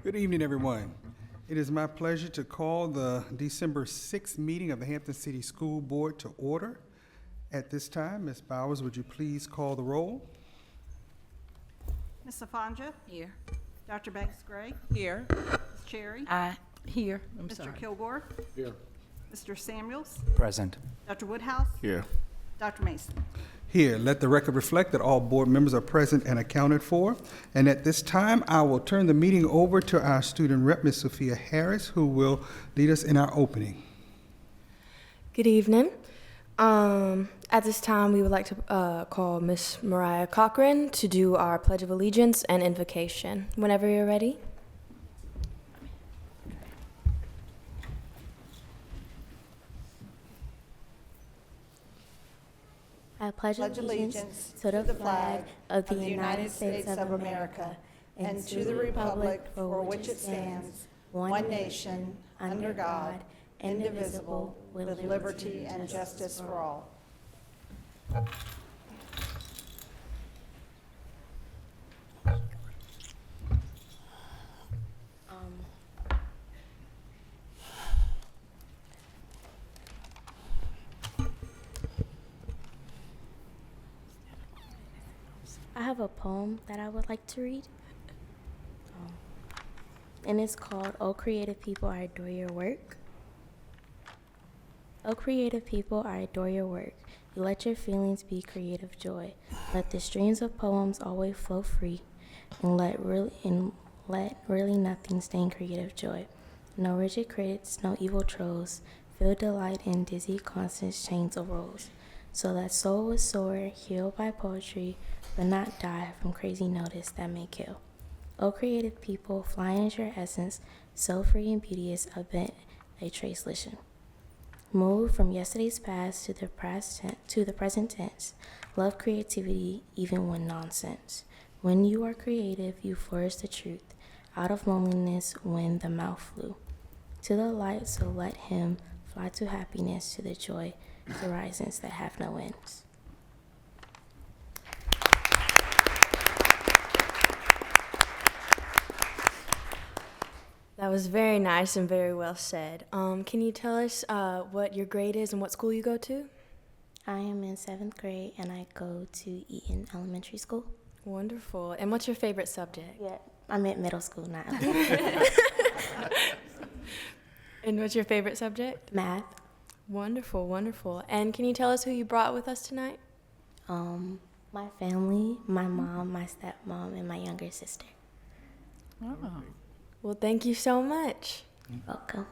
Good evening, everyone. It is my pleasure to call the December 6th meeting of the Hampton City School Board to order. At this time, Ms. Bowers, would you please call the roll? Ms. Safanja? Here. Dr. Banks-Gray? Here. Ms. Cherry? Aye. Here. I'm Mr. sorry. Kilgore? Here. Mr. Samuels? Present. Dr. Woodhouse? Here. Dr. Mason? Here, let the record reflect that all board members are present and accounted for. And at this time, I will turn the meeting over to our student rep, Ms. Sophia Harris, who will lead us in our opening. Good evening. At this time, we would like to call Miss Mariah Cochran to do our Pledge of Allegiance and invocation. Whenever you're ready. I pledge allegiance to the flag of the United States of America and to the republic for which it stands, one nation, under God, indivisible, with liberty and justice for all. I have a poem that I would like to read. And it's called, "O Creative People, I Adore Your Work." O creative people, I adore your work. You let your feelings be creative joy. Let the streams of poems always flow free, and let really nothing stain creative joy. No rigid critics, no evil trolls. Feel delight in dizzy constant chains of rolls. So that soul was soar, healed by poetry, but not die from crazy notice that may kill. O creative people, flying into your essence, so free and beauteous, a bit a translation. Move from yesterday's past to the present tense. Love creativity even when nonsense. When you are creative, you flourish the truth. Out of loneliness when the mouth flew. To the light, so let him fly to happiness, to the joy, horizons that have no ends. That was very nice and very well said. Can you tell us what your grade is and what school you go to? I am in 7th grade and I go to Eaton Elementary School. Wonderful. And what's your favorite subject? Yeah, I'm at middle school now. And what's your favorite subject? Math. Wonderful, wonderful. And can you tell us who you brought with us tonight? My family, my mom, my stepmom, and my younger sister. Oh. Well, thank you so much. You're welcome.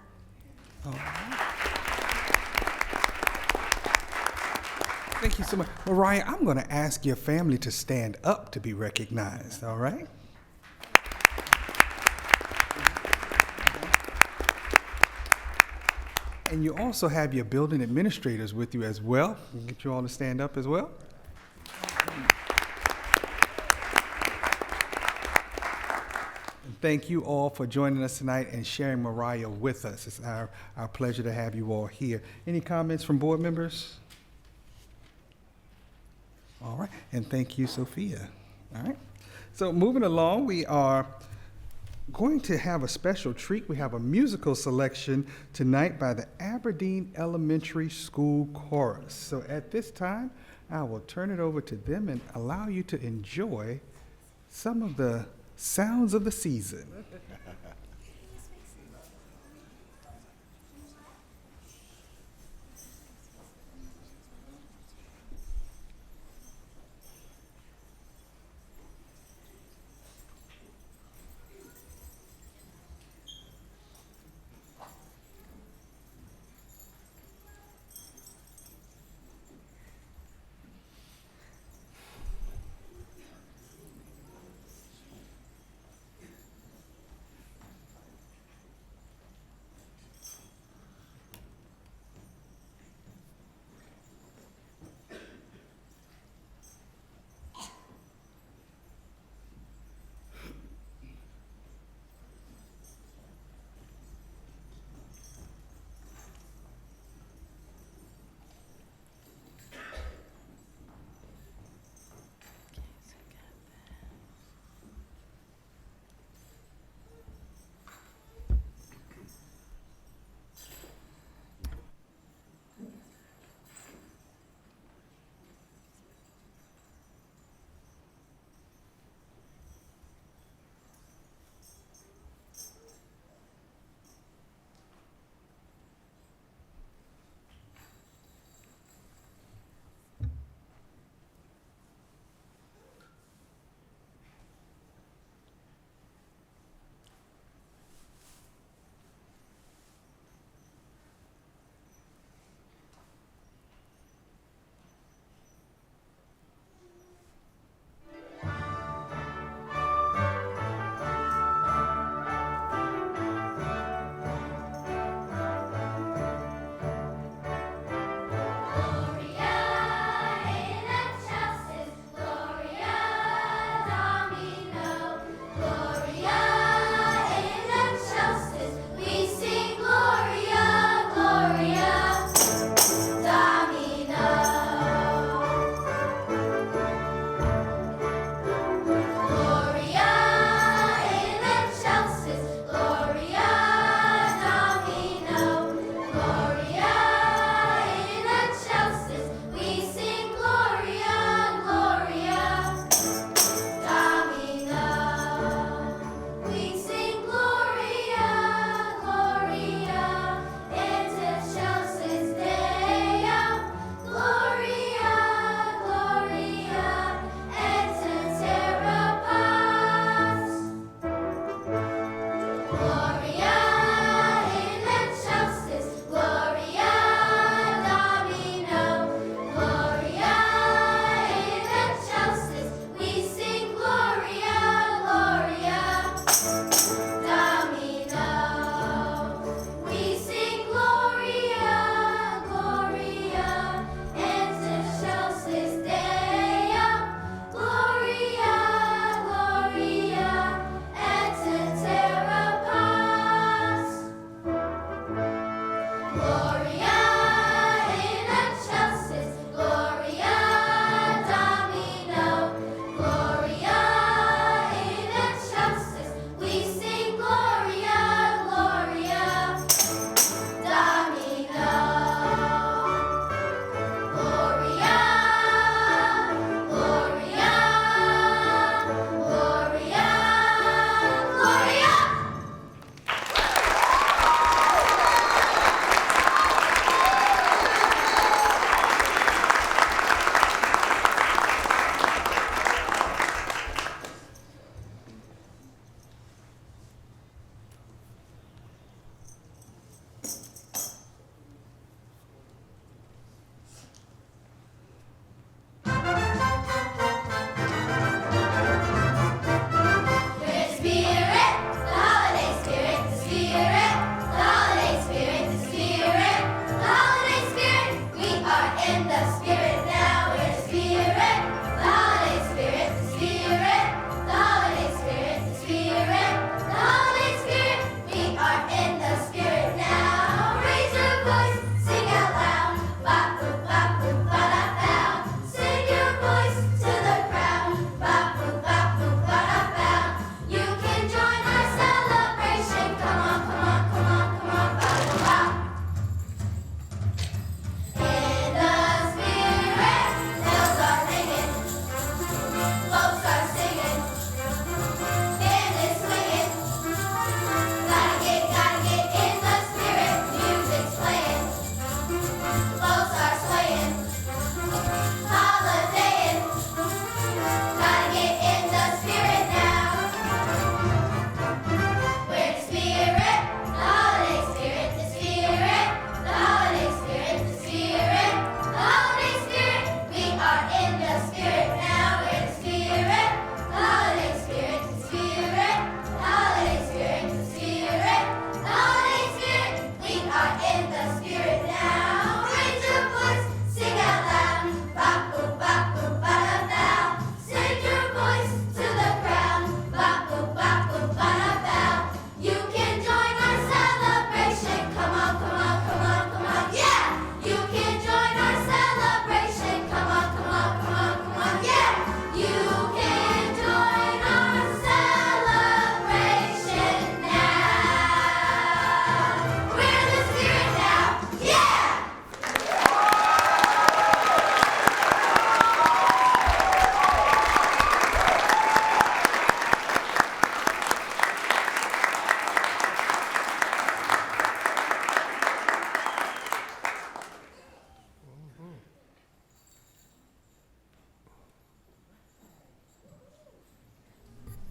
Thank you so much. Mariah, I'm going to ask your family to stand up to be recognized, all right? And you also have your building administrators with you as well. We'll get you all to stand up as well. And thank you all for joining us tonight and sharing Mariah with us. It's our pleasure to have you all here. Any comments from board members? All right, and thank you, Sophia. All right, so moving along, we are going to have a special treat. We have a musical selection tonight by the Aberdeen Elementary School Chorus. So at this time, I will turn it over to them and allow you to enjoy some of the sounds of the season.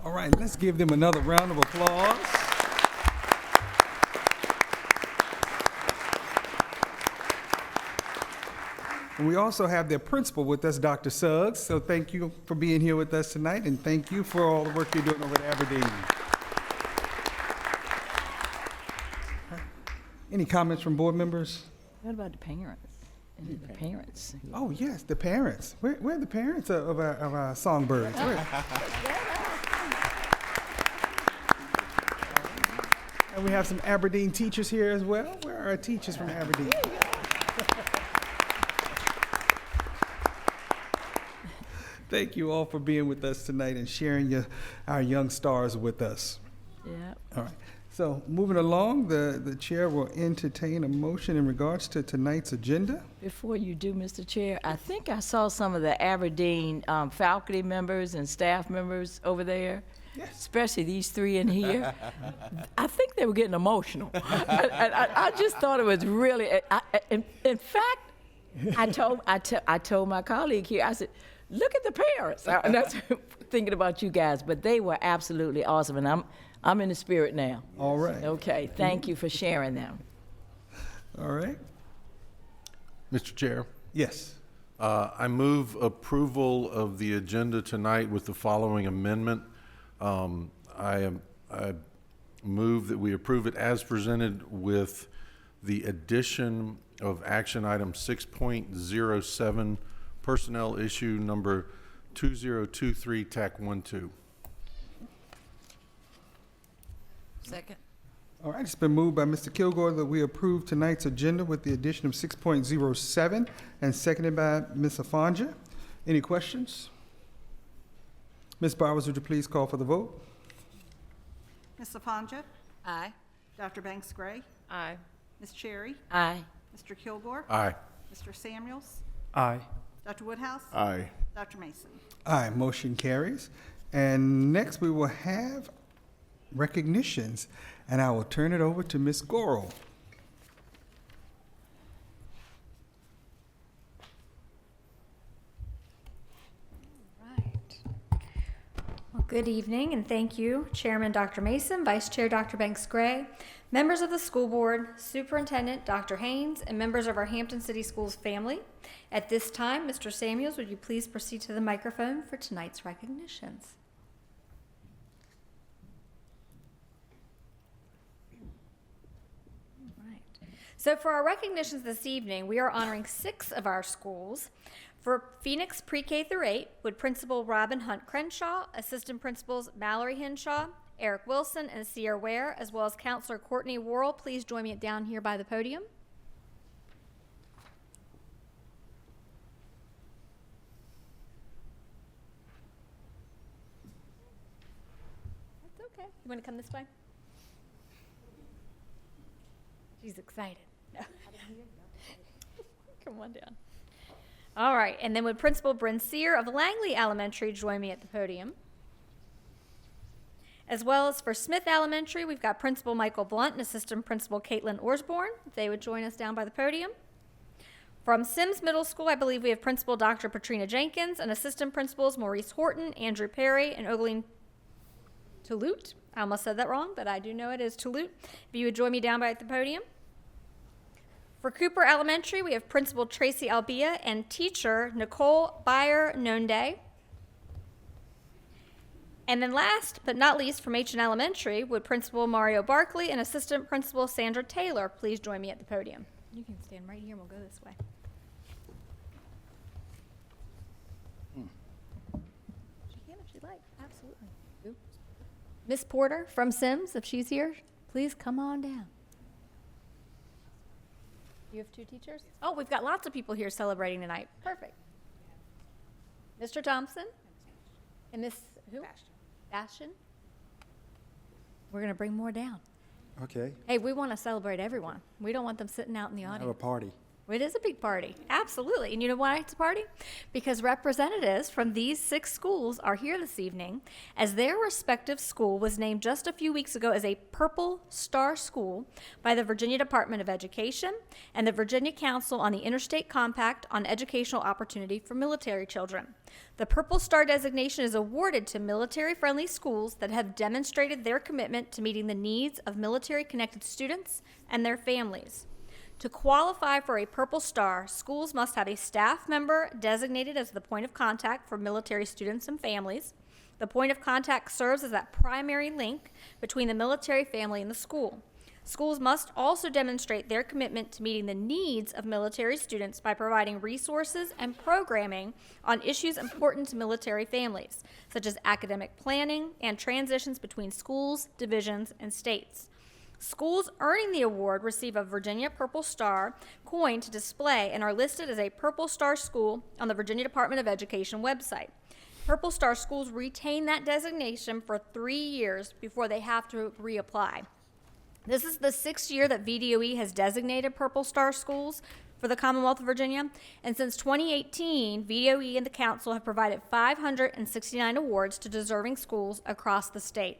All right, let's give them another round of applause. And we also have their principal with us, Dr. Suggs. So thank you for being here with us tonight, and thank you for all the work you're doing over at Aberdeen. Any comments from board members? What about the parents? And the parents? Oh, yes, the parents. Where are the parents of our songbirds? Where? And we have some Aberdeen teachers here as well. Where are our teachers from Aberdeen? Thank you all for being with us tonight and sharing our young stars with us. Yeah. All right. So moving along, the chair will entertain a motion in regards to tonight's agenda. Before you do, Mr. Chair, I think I saw some of the Aberdeen faculty members and staff members over there. Yes. Especially these three in here. I think they were getting emotional. I just thought it was really. In fact, I told my colleague here. I said, "Look at the parents." And that's thinking about you guys, but they were absolutely awesome, and I'm in the spirit now. All right. Okay, thank you for sharing them. All right. Mr. Chair, Yes. I move approval of the agenda tonight with the following amendment. I move that we approve it as presented with the addition of action item 6.07, personnel issue number 2023 TAC 12. Second. All right. It's been moved by Mr. Kilgore that we approve tonight's agenda with the addition of 6.07 and seconded by Ms. Afanja. Any questions? Ms. Bowers, would you please call for the vote? Ms. Afanja? Aye. Dr. Banks Gray? Aye. Ms. Cherry? Aye. Mr. Kilgore? Aye. Mr. Samuels? Aye. Dr. Woodhouse? Aye. Dr. Mason? Aye, motion carries. And next we will have recognitions, and I will turn it over to Ms. Goro. Right. Well, good evening, and thank you, Chairman Dr. Mason, Vice Chair Dr. Banks Gray, members of the school board, Superintendent Dr. Haynes, and members of our Hampton City Schools family. At this time, Mr. Samuels, would you please proceed to the microphone for tonight's recognitions? Right. So for our recognitions this evening, we are honoring 6 of our schools. For Phoenix Pre-K through 8, would Principal Robin Hunt Crenshaw, Assistant Principals Mallory Henshaw, Eric Wilson, and Sierra Ware, as well as Counselor Courtney Worrell. Please join me down here by the podium. That's okay. You want to come this way? She's excited. No. Come on down. All right, and then would Principal Bryn Sear of Langley Elementary join me at the podium? As well as for Smith Elementary, we've got Principal Michael Blunt and Assistant Principal Caitlin Orsborn. If they would join us down by the podium. From Sims Middle School, I believe we have Principal Dr. Patrina Jenkins and Assistant Principals Maurice Horton, Andrew Perry, and Ogling Touloute. I almost said that wrong, but I do know it is Touloute. If you would join me down by the podium. For Cooper Elementary, we have Principal Tracy Albia and Teacher Nicole Byer-Nonde. And then last but not least, from H&N Elementary, would Principal Mario Barkley and Assistant Principal Sandra Taylor please join me at the podium. You can stand right here and we'll go this way. She can if she'd like, absolutely. Miss Porter from Sims, if she's here, please come on down. You have 2 teachers? Oh, we've got lots of people here celebrating tonight. Perfect. Mr. Thompson? And Miss who? Bastion. We're going to bring more down. Okay. Hey, we want to celebrate everyone. We don't want them sitting out in the Have a audience. party. It is a big party, absolutely. And you know why it's a party? Because representatives from these 6 schools are here this evening, as their respective school was named just a few weeks ago as a Purple Star School by the Virginia Department of Education and the Virginia Council on the Interstate Compact on Educational Opportunity for Military Children. The Purple Star designation is awarded to military-friendly schools that have demonstrated their commitment to meeting the needs of military-connected students and their families. To qualify for a Purple Star, schools must have a staff member designated as the point of contact for military students and families. The point of contact serves as that primary link between the military family and the school. Schools must also demonstrate their commitment to meeting the needs of military students by providing resources and programming on issues important to military families, such as academic planning and transitions between schools, divisions, and states. Schools earning the award receive a Virginia Purple Star coin to display and are listed as a Purple Star school on the Virginia Department of Education website. Purple Star schools retain that designation for 3 years before they have to reapply. This is the 6th year that VDOE has designated Purple Star schools for the Commonwealth of Virginia, and since 2018, VDOE and the Council have provided 569 awards to deserving schools across the state.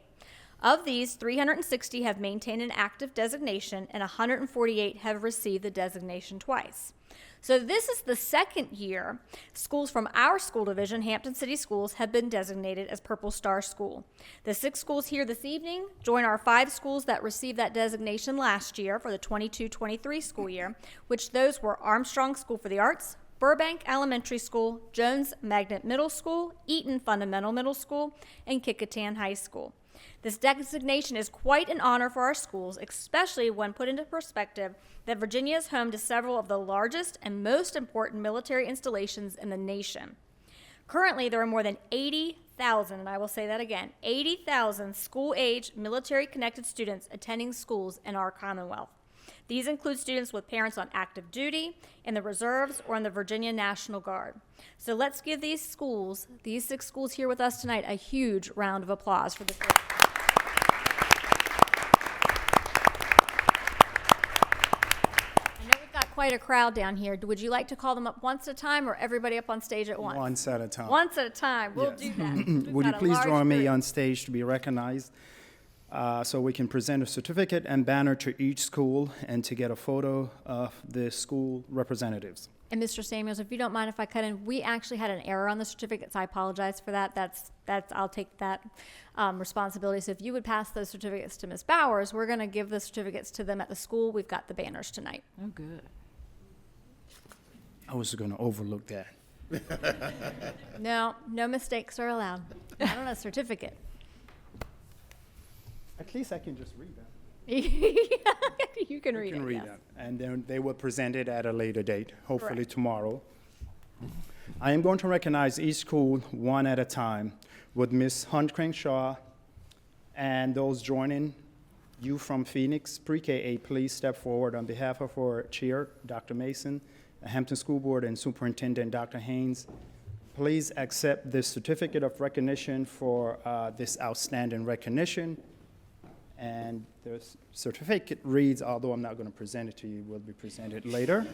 Of these, 360 have maintained an active designation, and 148 have received the designation twice. So this is the 2nd year schools from our school division, Hampton City Schools, have been designated as Purple Star School. The 6 schools here this evening join our 5 schools that received that designation last year for the 22-23 school year, which those were Armstrong School for the Arts, Burbank Elementary School, Jones Magnet Middle School, Eaton Fundamental Middle School, and Kecoughtan High School. This designation is quite an honor for our schools, especially when put into perspective that Virginia is home to several of the largest and most important military installations in the nation. Currently, there are more than 80,000, and I will say that again, 80,000 school-age military-connected students attending schools in our Commonwealth. These include students with parents on active duty, in the reserves, or in the Virginia National Guard. So let's give these 6 schools here with us tonight, a huge round of applause for this. I know we've got quite a crowd down here. Would you like to call them up once at a time, or everybody up on stage at once? Once at a time. Once at a time. We'll Yes. do that. We've Would you got a please large join me group. on stage to be recognized so we can present a certificate and banner to each school and to get a photo of the school representatives. And Mr. Samuels, if you don't mind if I cut in, we actually had an error on the certificates. I apologize for that. I'll take that responsibility. So if you would pass those certificates to Ms. Bowers, we're going to give the certificates to them at the school. We've got the banners tonight. Oh, good. I was going to overlook that. No mistakes are allowed. Not on a certificate. At least I can just read that. You can read You can it. read Yes. that. And then they will present it at a later date, hopefully Correct. tomorrow. I am going to recognize each school one at a time with Ms. Hunt Crenshaw and those joining you from Phoenix Pre-K 8. Please step forward on behalf of our chair, Dr. Mason, the Hampton School Board, and Superintendent Dr. Haynes. Please accept this certificate of recognition for this outstanding recognition. And the certificate reads, although I'm not going to present it to you, it will be presented later.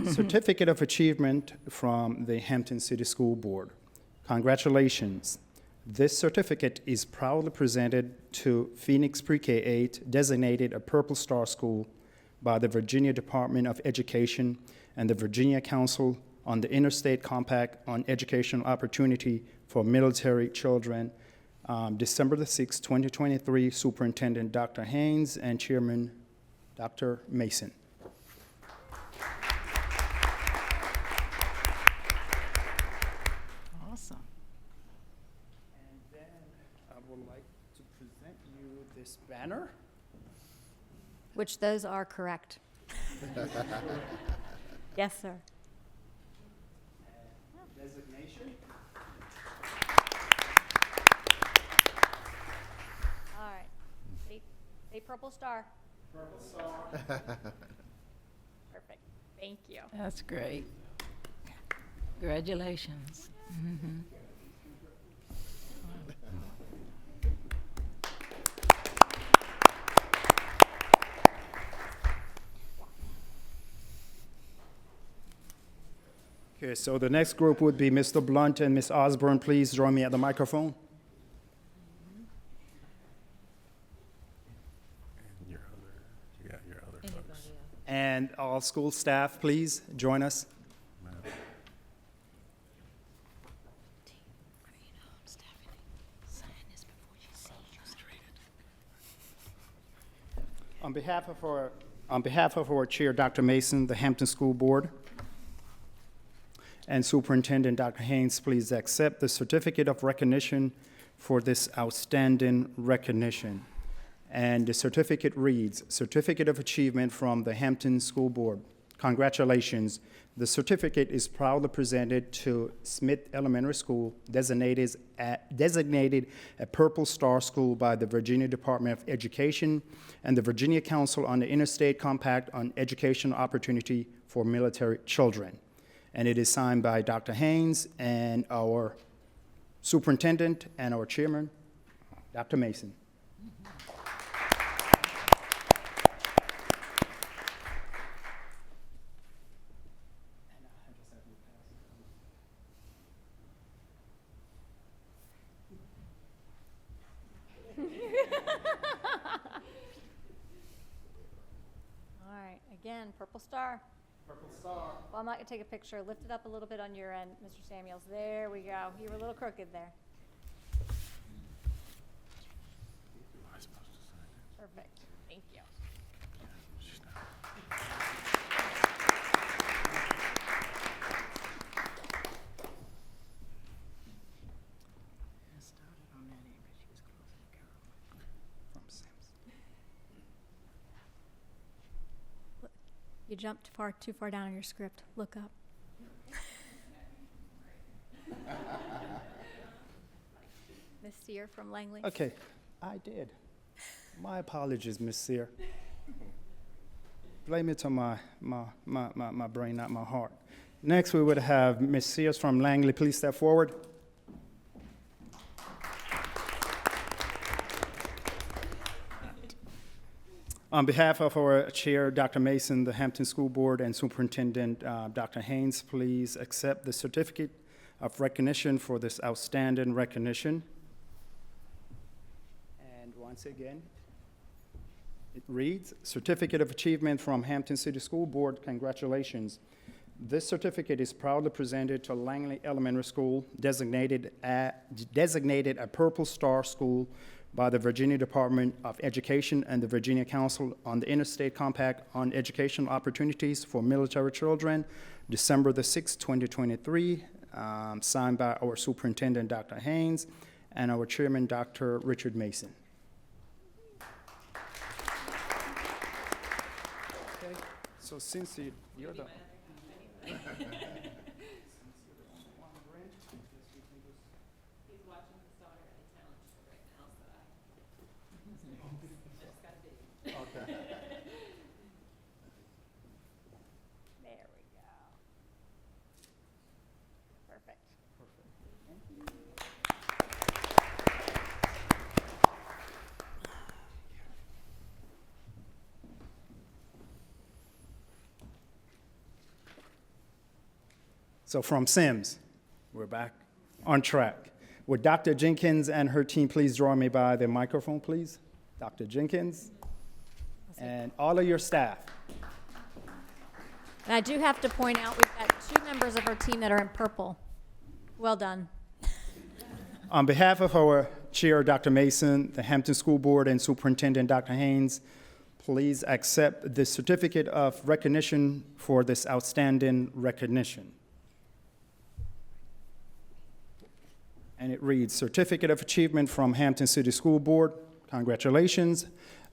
Certificate of Achievement from the Hampton City School Board. Congratulations. This certificate is proudly presented to Phoenix Pre-K 8, designated a Purple Star School by the Virginia Department of Education and the Virginia Council on the Interstate Compact on Educational Opportunity for Military Children, December the 6th, 2023, Superintendent Dr. Haynes and Chairman Dr. Mason. Awesome. And then I would like to present you this banner. Which those are correct. Yes, sir. Designation. All right. A Purple Star. Purple Star. Perfect. Thank you. That's great. Congratulations. Okay, so the next group would be Mr. Blunt and Ms. Osborne. Please join me at the microphone. Your other folks. And all school staff, please join us. On behalf of our chair, Dr. Mason, the Hampton School Board, and Superintendent Dr. Haynes, please accept the certificate of recognition for this outstanding recognition. And the certificate reads, Certificate of Achievement from the Hampton School Board. Congratulations. The certificate is proudly presented to Smith Elementary School, designated a Purple Star School by the Virginia Department of Education and the Virginia Council on the Interstate Compact on Educational Opportunity for Military Children. And it is signed by Dr. Haynes and our superintendent and our chairman, Dr. Mason. All right, again, purple star. Purple Star. Well, I'm not gonna take a picture. Lift it up a little bit on your end, Mr. Samuels. There we go. You were a little crooked there. Perfect. Thank you. You jumped too far down in your script. Look up. Miss Sear from Langley. Okay, I did. My apologies, Miss Sear. Blame it on my brain, not my heart. Next, we would have Miss Sears from Langley. Please step forward. On behalf of our chair, Dr. Mason, the Hampton School Board, and Superintendent Dr. Haynes, please accept the certificate of recognition for this outstanding recognition. And once again, it reads, Certificate of Achievement from Hampton City School Board, congratulations. This certificate is proudly presented to Langley Elementary School, designated a Purple Star School by the Virginia Department of Education and the Virginia Council on the Interstate Compact on Educational Opportunities for Military Children, December the 6th, 2023, signed by our Superintendent, Dr. Haynes, and our Chairman, Dr. Richard Mason. Okay, so since you're the... There we go. Perfect. So from Sims, we're back on track. Would Dr. Jenkins and her team please join me by the microphone, please? Dr. Jenkins and all of your staff. And I do have to point out, we've got 2 members of our team that are in purple. Well done. On behalf of our chair, Dr. Mason, the Hampton School Board, and Superintendent Dr. Haynes, please accept the certificate of recognition for this outstanding recognition. And it reads, Certificate of Achievement from Hampton City School Board, congratulations.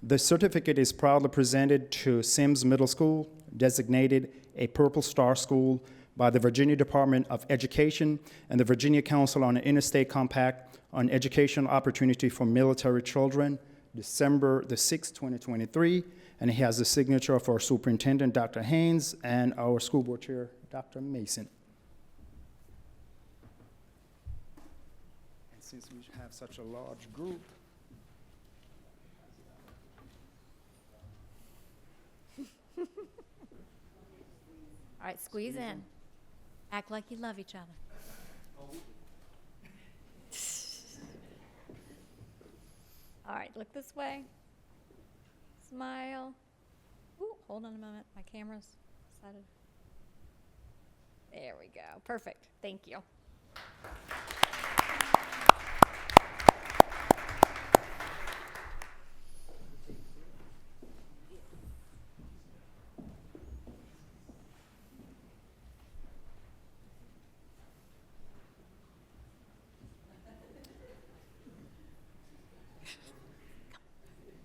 The certificate is proudly presented to Sims Middle School, designated a Purple Star School by the Virginia Department of Education and the Virginia Council on the Interstate Compact on Educational Opportunity for Military Children, December the 6th, 2023. And it has the signature of our Superintendent, Dr. Haynes, and our School Board Chair, Dr. Mason. And since we have such a large group, All right, squeeze in. Act like you love each other. All right, look this way. Smile. Ooh, hold on a moment. My camera's decided. There we go. Perfect. Thank you.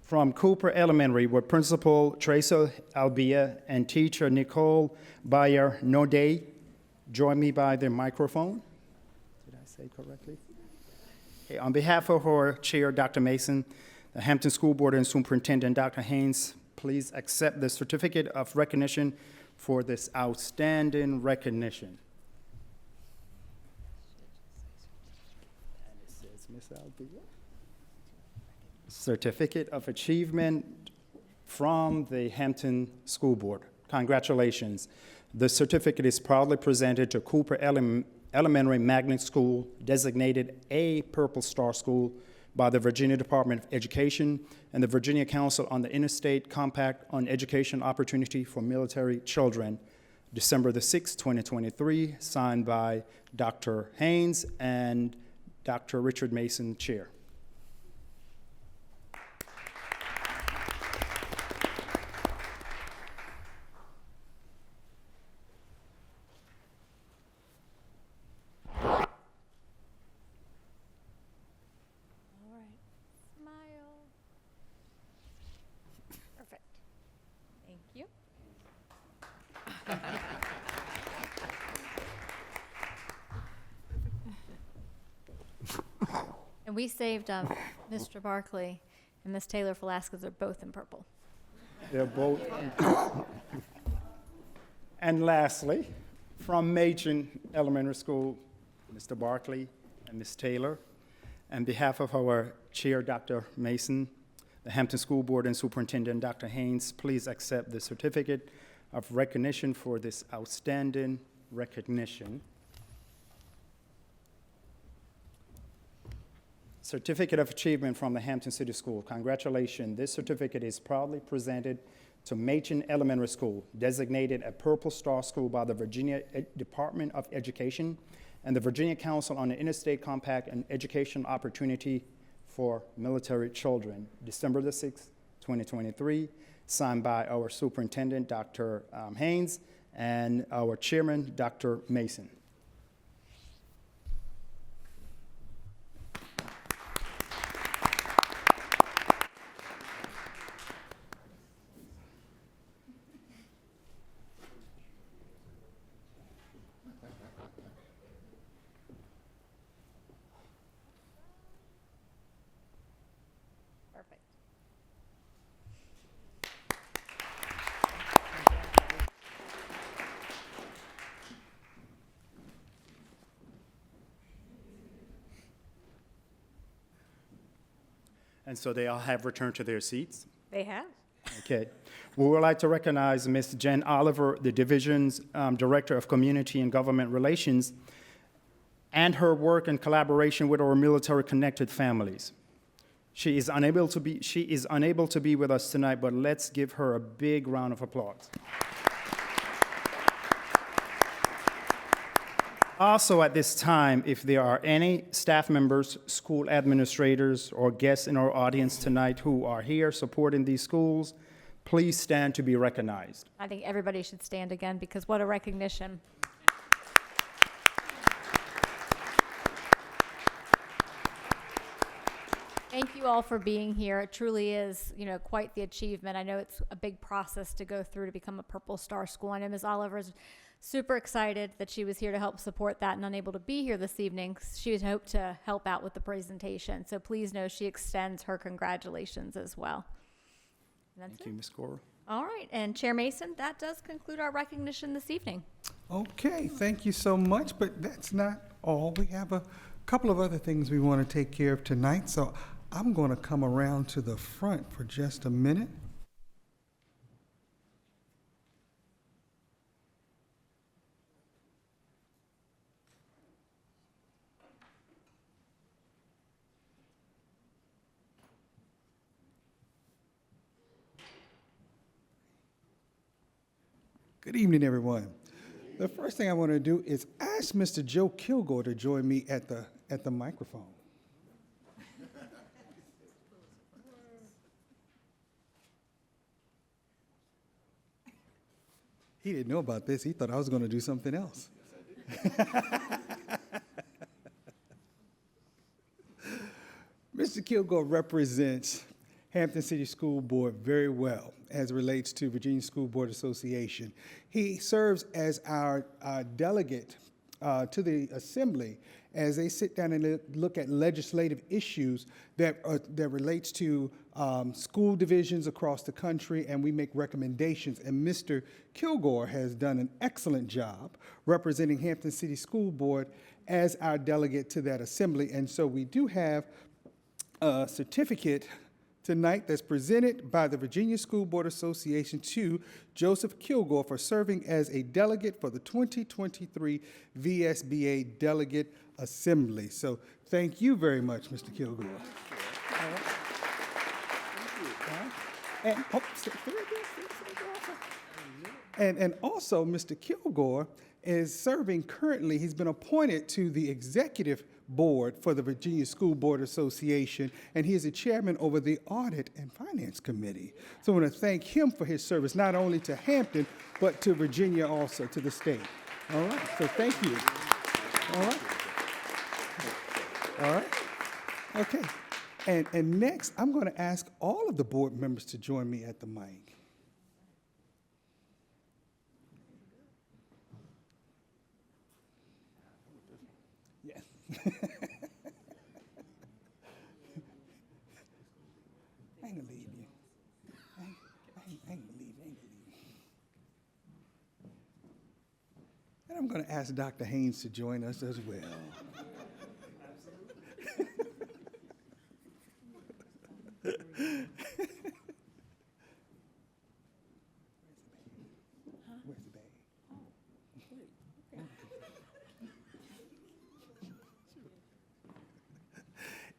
From Cooper Elementary, with Principal Teresa Albia and Teacher Nicole Bayer Node, join me by the microphone. Did I say correctly? Okay, on behalf of our Chair, Dr. Mason, the Hampton School Board and Superintendent, Dr. Haynes, please accept the certificate of recognition for this outstanding recognition. And it says Miss Albia. Certificate of Achievement from the Hampton School Board. Congratulations. The certificate is proudly presented to Cooper Elementary Magnet School, designated a Purple Star School by the Virginia Department of Education and the Virginia Council on the Interstate Compact on Education Opportunity for Military Children, December the 6th, 2023, signed by Dr. Haynes and Dr. Richard Mason, Chair. And we saved Mr. Barkley and Miss Taylor Velasquez are both in purple. They're both. And lastly, from Machen Elementary School, Mr. Barkley and Ms. Taylor, on behalf of our Chair, Dr. Mason, the Hampton School Board and Superintendent, Dr. Haynes, please accept the certificate of recognition for this outstanding recognition. Certificate of Achievement from the Hampton City School. Congratulations. This certificate is proudly presented to Machen Elementary School, designated a Purple Star School by the Virginia Department of Education and the Virginia Council on the Interstate Compact and Education Opportunity for Military Children, December the 6th, 2023, signed by our Superintendent, Dr. Haynes, and our Chairman, Dr. Mason. Perfect. And so they all have returned to their seats. They have. Okay. We would like to recognize Ms. Jen Oliver, the Division's Director of Community and Government Relations, and her work in collaboration with our military-connected families. She is unable to be with us tonight, but let's give her a big round of applause. Also at this time, if there are any staff members, school administrators, or guests in our audience tonight who are here supporting these schools, please stand to be recognized. I think everybody should stand again because what a recognition. Thank you all for being here. It truly is, quite the achievement. I know it's a big process to go through to become a Purple Star School. I know Ms. Oliver is super excited that she was here to help support that and unable to be here this evening. She would hope to help out with the presentation. So please know she extends her congratulations as well. And that's Thank you, Ms. Cora. All right, and Chair Mason, that does conclude our recognition this evening. Okay, thank you so much, but that's not all. We have a couple of other things we want to take care of tonight, so I'm going to come around to the front for just a minute. Good evening, everyone. The first thing I want to do is ask Mr. Joe Kilgore to join me at the microphone. He didn't know about this. He thought I was going to do something else. Mr. Kilgore represents Hampton City School Board very well as it relates to Virginia School Board Association. He serves as our delegate to the Assembly as they sit down and look at legislative issues that relates to school divisions across the country, and we make recommendations. And Mr. Kilgore has done an excellent job representing Hampton City School Board as our delegate to that assembly. And so we do have a certificate tonight that's presented by the Virginia School Board Association to Joseph Kilgore for serving as a delegate for the 2023 VSBA Delegate Assembly. So thank you very much, Mr. Kilgore. All right. And, and also, Mr. Kilgore is serving currently, he's been appointed to the executive board for the Virginia School Board Association, and he is the chairman over the Audit and Finance Committee. So I want to thank him for his service, not only to Hampton, but to Virginia also, to the state. All right, so thank you. All right. All right. Okay. And next, I'm going to ask all of the board members to join me at the mic. Yes. I ain't gonna leave you. I ain't gonna leave you. And I'm going to ask Dr. Haynes to join us as well. Where's the bag?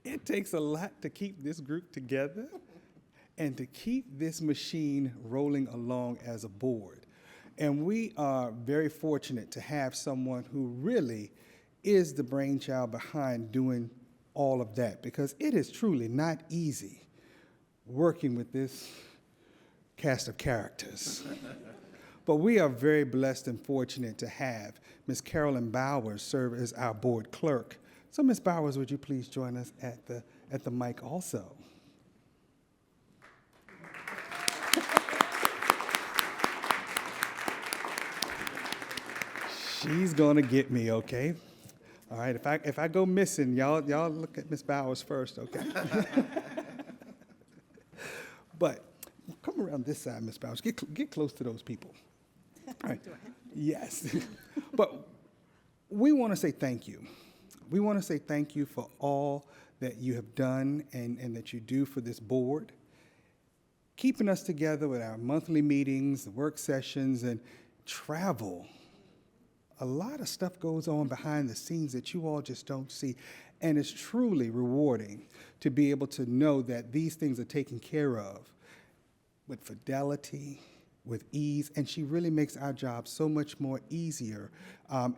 It takes a lot to keep this group together and to keep this machine rolling along as a board. And we are very fortunate to have someone who really is the brainchild behind doing all of that, because it is truly not easy working with this cast of characters. But we are very blessed and fortunate to have Ms. Carolyn Bowers serve as our board clerk. So Ms. Bowers, would you please join us at the mic also? She's gonna get me, okay? All right, if I go missing, y'all look at Ms. Bowers first, okay? But come around this side, Ms. Bowers. Get close to those people. All right. Yes. But we want to say thank you. We want to say thank you for all that you have done and that you do for this board, keeping us together with our monthly meetings, the work sessions, and travel. A lot of stuff goes on behind the scenes that you all just don't see. And it's truly rewarding to be able to know that these things are taken care of with fidelity, with ease, and she really makes our job so much more easier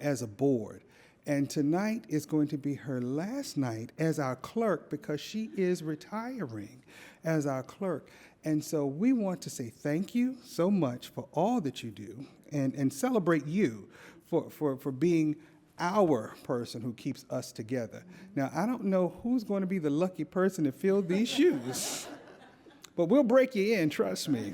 as a board. And tonight is going to be her last night as our clerk because she is retiring as our clerk. And so we want to say thank you so much for all that you do and celebrate you for being our person who keeps us together. Now, I don't know who's going to be the lucky person to fill these shoes, but we'll break you in, trust me,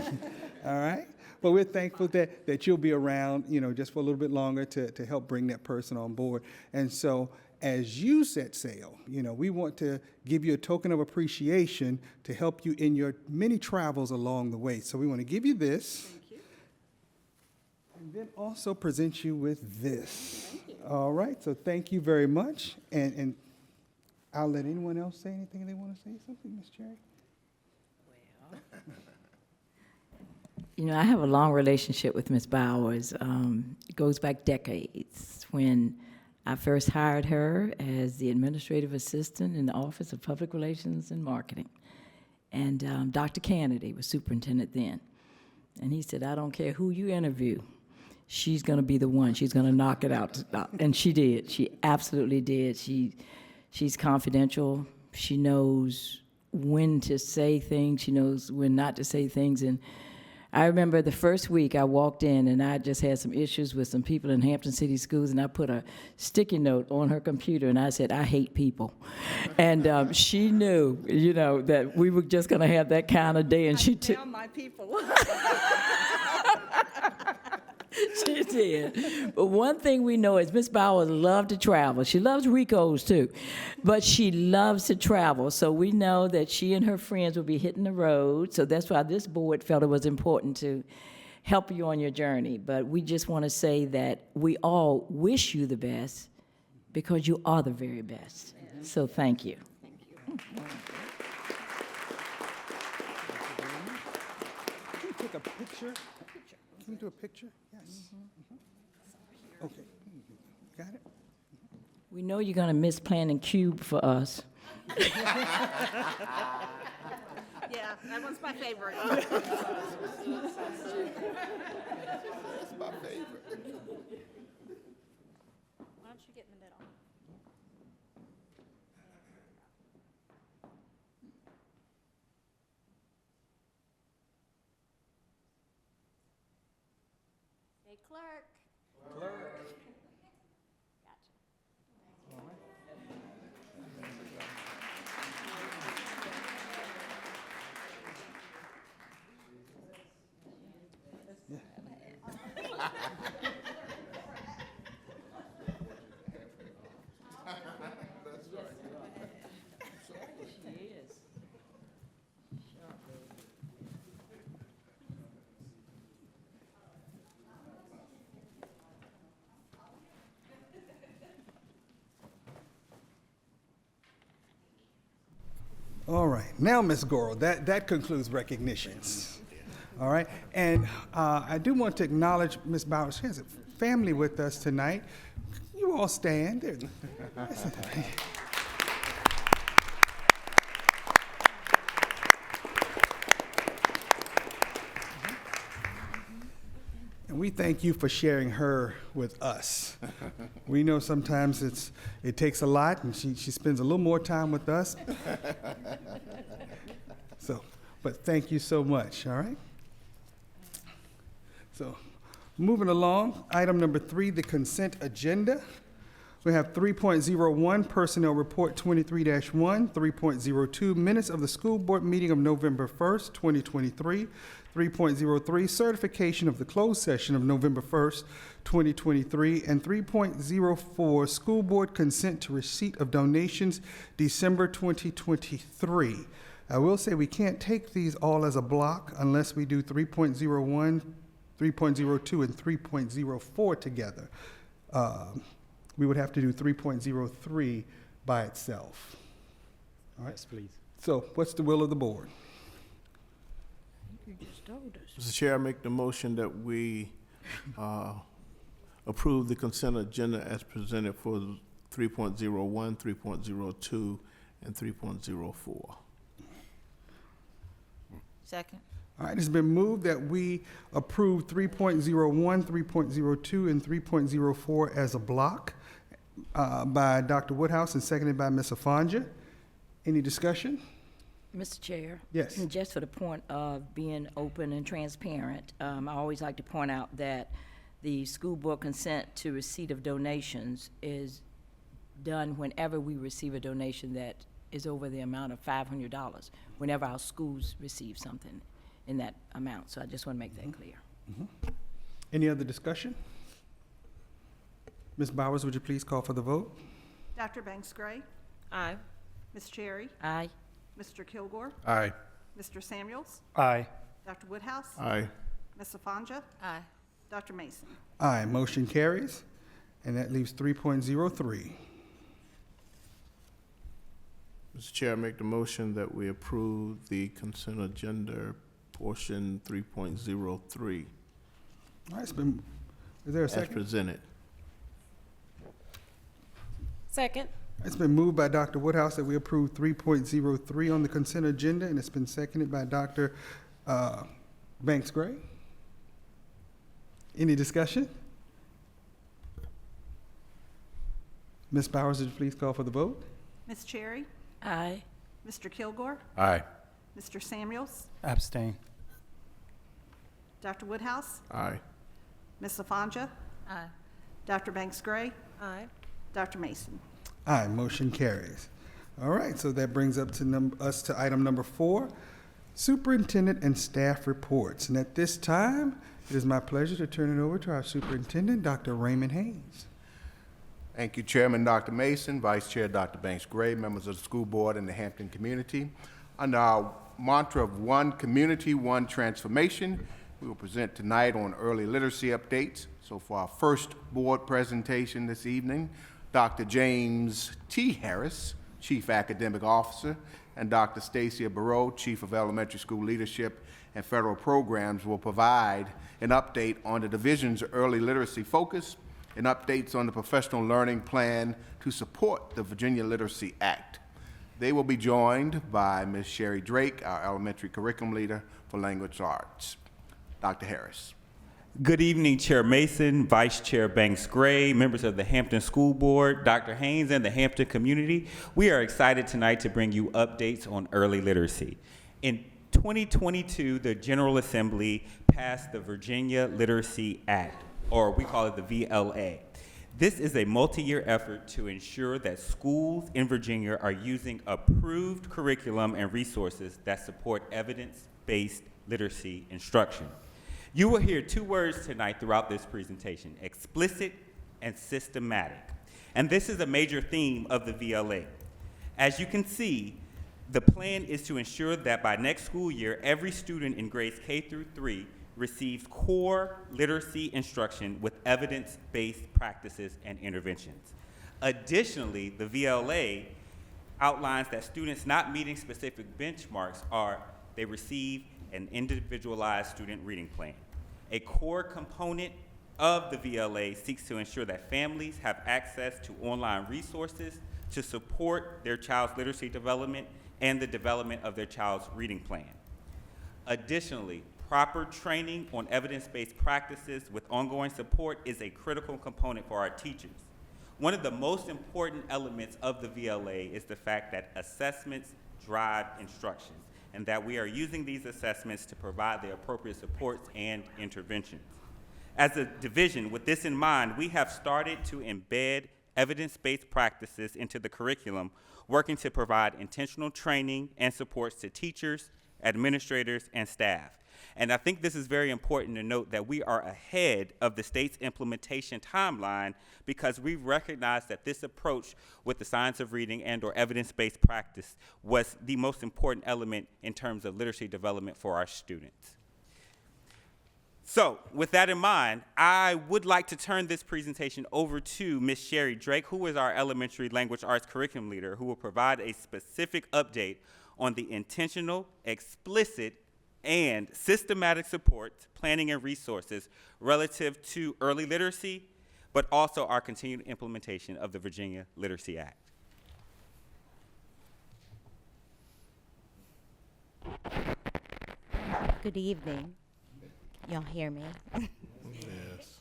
all right? But we're thankful that you'll be around, just for a little bit longer to help bring that person on board. And so as you set sail, we want to give you a token of appreciation to help you in your many travels along the way. So we want to give you this. And then also present you with this. All right, so thank you very much. And I'll let anyone else say anything they want to say. Something, Ms. Cherry? I have a long relationship with Ms. Bowers. It goes back decades. When I first hired her as the administrative assistant in the Office of Public Relations and Marketing. And Dr. Kennedy was superintendent then. And he said, I don't care who you interview. she's going to be the one. She's going to knock it out. And she did. She absolutely did. She's confidential. She knows when to say things. She knows when not to say things. And I remember the first week I walked in and I just had some issues with some people in Hampton City Schools, and I put a sticky note on her computer and I said, I hate people. And she knew, that we were just going to have that kind of day. And she took. Down my people. She did. But one thing we know is Miss Bowers loved to travel. She loves Rico's too, but she loves to travel. So we know that she and her friends will be hitting the road. So that's why this board felt it was important to help you on your journey. But we just want to say that we all wish you the best because you are the very best. So thank you. Can we take a picture? Can we do a picture? Yes. Okay. Got it? We know you're going to miss planning cube for us. Yeah, that one's my favorite. Why don't you get in the middle? Hey, clerk. All right. Now, Ms. Goro, that concludes recognitions. All right. And I do want to acknowledge Ms. Bowers. She has a family with us tonight. You all stand. And we thank you for sharing her with us. We know sometimes it takes a lot, and she spends a little more time with us. But thank you so much, all right? So, moving along, item number 3, the consent agenda. We have 3.01, Personnel Report 23-1, 3.02, Minutes of the School Board Meeting of November 1st, 2023, 3.03, Certification of the Closed Session of November 1st, 2023, and 3.04, School Board Consent to Receipt of Donations, December 2023. I will say we can't take these all as a block unless we do 3.01, 3.02, and 3.04 together. We would have to do 3.03 by itself. All right? Yes, please. So what's the will of the board? You just told us. Mr. Chair, I make the motion that we approve the consent agenda as presented for 3.01, 3.02, and 3.04. Second. All right, it's been moved that we approve 3.01, 3.02, and 3.04 as a block by Dr. Woodhouse and seconded by Ms. Afanja. Any discussion? Mr. Chair? Yes. And just for the point of being open and transparent, I always like to point out that the school board consent to receipt of donations is done whenever we receive a donation that is over the amount of $500, whenever our schools receive something in that amount. So I just want to make that clear. Any other discussion? Ms. Bowers, would you please call for the vote? Dr. Banks Gray, Aye. Ms. Cherry, Aye. Mr. Kilgore, Aye. Mr. Samuels, Aye. Dr. Woodhouse, Aye. Ms. Afanja, Aye. Dr. Mason. Aye, motion carries, and that leaves 3.03. Mr. Chair, I make the motion that we approve the consent agenda portion 3.03 All right, it's been, is there a as second? presented. Second. It's been moved by Dr. Woodhouse that we approve 3.03 on the consent agenda, and it's been seconded by Dr. Banks Gray. Any discussion? Ms. Bowers, would you please call for the vote? Ms. Cherry? Aye. Mr. Kilgore? Aye. Mr. Samuels? Abstain. Dr. Woodhouse? Aye. Ms. Lafanja? Aye. Dr. Banks Gray? Aye. Dr. Mason? Aye, motion carries. All right, so that brings up to us to item number 4, superintendent and staff reports. And at this time, it is my pleasure to turn it over to our superintendent, Dr. Raymond Haynes. Thank you, Chairman Dr. Mason, Vice Chair Dr. Banks Gray, members of the school board and the Hampton community. Under our mantra of one community, one transformation, we will present tonight on early literacy updates. So for our first board presentation this evening, Dr. James T. Harris, Chief Academic Officer, and Dr. Stacia Barreau, Chief of Elementary School Leadership and Federal Programs, will provide an update on the division's early literacy focus and updates on the professional learning plan to support the Virginia Literacy Act. They will be joined by Ms. Sherry Drake, our elementary curriculum leader for language arts. Dr. Harris. Good evening, Chair Mason, Vice Chair Banks Gray, members of the Hampton School Board, Dr. Haynes, and the Hampton community. We are excited tonight to bring you updates on early literacy. In 2022, the General Assembly passed the Virginia Literacy Act, or we call it the VLA. This is a multi-year effort to ensure that schools in Virginia are using approved curriculum and resources that support evidence-based literacy instruction. You will hear 2 words tonight throughout this presentation: explicit and systematic. And this is a major theme of the VLA. As you can see, the plan is to ensure that by next school year, every student in grades K through 3 receives core literacy instruction with evidence-based practices and interventions. Additionally, the VLA outlines that students not meeting specific benchmarks they receive an individualized student reading plan. A core component of the VLA seeks to ensure that families have access to online resources to support their child's literacy development and the development of their child's reading plan. Additionally, proper training on evidence-based practices with ongoing support is a critical component for our teachers. One of the most important elements of the VLA is the fact that assessments drive instruction, and that we are using these assessments to provide the appropriate supports and interventions. As a division, with this in mind, we have started to embed evidence-based practices into the curriculum, working to provide intentional training and supports to teachers, administrators, and staff. And I think this is very important to note that we are ahead of the state's implementation timeline because we recognize that this approach with the science of reading and or evidence-based practice was the most important element in terms of literacy development for our students. So with that in mind, I would like to turn this presentation over to Ms. Sherry Drake, who is our elementary language arts curriculum leader, who will provide a specific update on the intentional, explicit, and systematic support, planning, and resources relative to early literacy, but also our continued implementation of the Virginia Literacy Act. Good evening. Y'all hear me? Yes.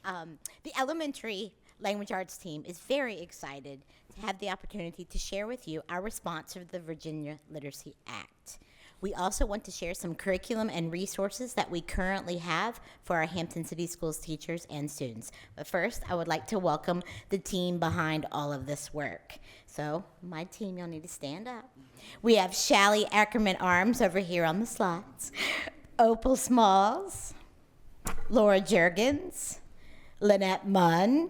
The elementary language arts team is very excited to have the opportunity to share with you our response to the Virginia Literacy Act. We also want to share some curriculum and resources that we currently have for our Hampton City Schools teachers and students. But first, I would like to welcome the team behind all of this work. So, my team, y'all need to stand up. We have Shally Ackerman Arms over here on the slides, Opal Smalls, Laura Juergens, Lynette Munn,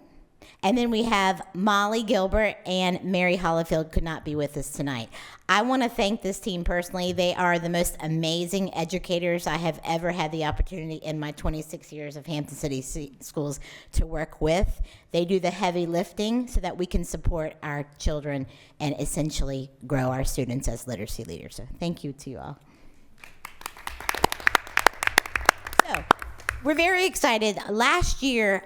and then we have Molly Gilbert and Mary Hollifield could not be with us tonight. I want to thank this team personally. They are the most amazing educators I have ever had the opportunity in my 26 years of Hampton City Schools to work with. They do the heavy lifting so that we can support our children and essentially grow our students as literacy leaders. So thank you to you all. So we're very excited. Last year,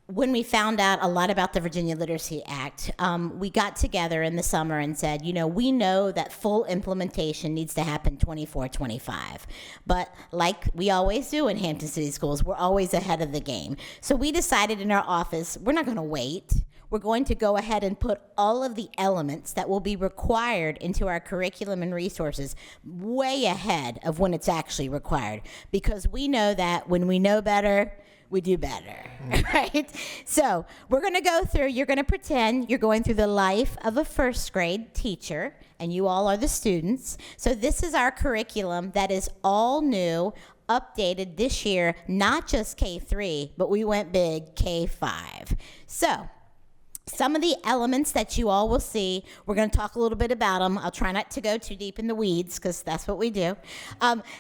when we found out a lot about the Virginia Literacy Act, we got together in the summer and said, you know, we know that full implementation needs to happen 24-25. But like we always do in Hampton City Schools, we're always ahead of the game. So we decided in our office, we're not going to wait. We're going to go ahead and put all of the elements that will be required into our curriculum and resources way ahead of when it's actually required. Because we know that when we know better, we do better, right? So we're going to go through, you're going to pretend you're going through the life of a first grade teacher, and you all are the students. So this is our curriculum that is all new, updated this year, not just K3, but we went big K5. So some of the elements that you all will see, we're going to talk a little bit about them. I'll try not to go too deep in the weeds because that's what we do.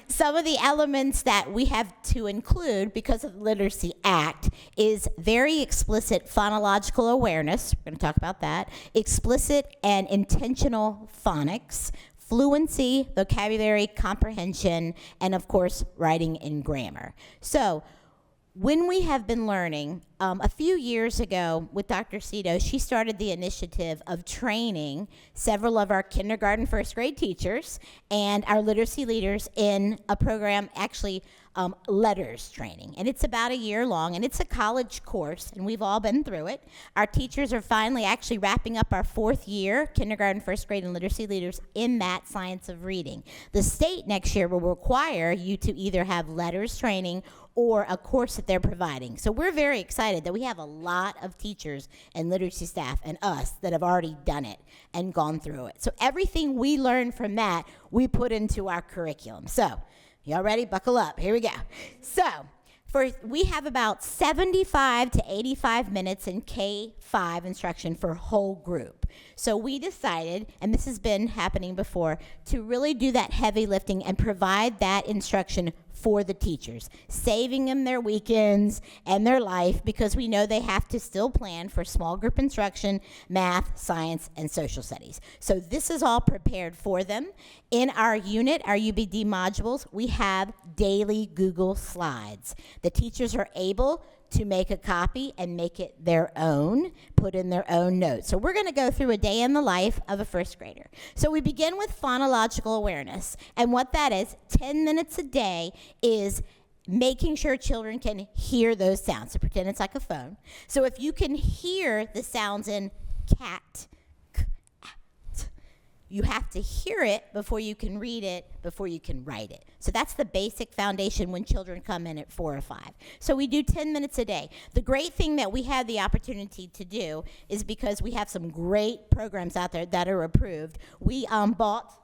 Some of the elements that we have to include because of the Literacy Act is very explicit phonological awareness. We're going to talk about that. Explicit and intentional phonics, fluency, vocabulary, comprehension, and of course, writing and grammar. So when we have been learning, a few years ago with Dr. Cito, she started the initiative of training several of our kindergarten, first grade teachers and our literacy leaders in a program, actually letters training. And it's about a year long, and it's a college course, and we've all been through it. Our teachers are finally actually wrapping up our 4th year, kindergarten, first grade, and literacy leaders in that science of reading. The state next year will require you to either have letters training or a course that they're providing. So we're very excited that we have a lot of teachers and literacy staff and us that have already done it and gone through it. So everything we learned from that, we put into our curriculum. So, y'all ready? Buckle up. Here we go. So, we have about 75 to 85 minutes in K5 instruction for whole group. So we decided, and this has been happening before, to really do that heavy lifting and provide that instruction for the teachers, saving them their weekends and their life because we know they have to still plan for small group instruction, math, science, and social studies. So this is all prepared for them. In our unit, our UBD modules, we have daily Google Slides. The teachers are able to make a copy and make it their own, put in their own notes. So we're going to go through a day in the life of a first grader. So we begin with phonological awareness. And what that is, 10 minutes a day is making sure children can hear those sounds. So pretend it's like a phone. So if you can hear the sounds in cat, you have to hear it before you can read it, before you can write it. So that's the basic foundation when children come in at 4 or 5. So we do 10 minutes a day. The great thing that we have the opportunity to do is because we have some great programs out there that are approved. We bought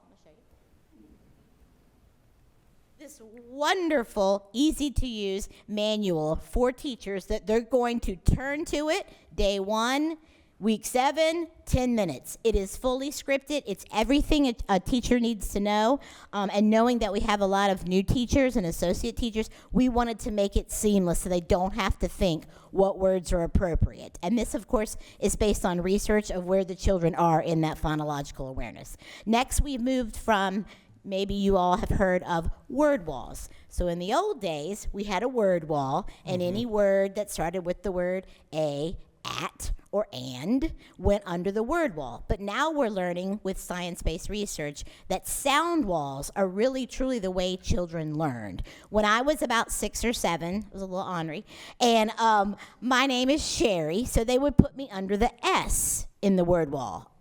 this wonderful, easy-to-use manual for teachers that they're going to turn to it day 1, Week 7, 10 minutes. It is fully scripted. It's everything a teacher needs to know. And knowing that we have a lot of new teachers and associate teachers, we wanted to make it seamless so they don't have to think what words are appropriate. And this, of course, is based on research of where the children are in that phonological awareness. Next, we moved from, maybe you all have heard of word walls. So in the old days, we had a word wall, and any word that started with the word a, at, or and went under the word wall. But now we're learning with science-based research that sound walls are really truly the way children learned. When I was about 6 or 7, I was a little ornery, and my name is Sherry, so they would put me under the S in the word wall.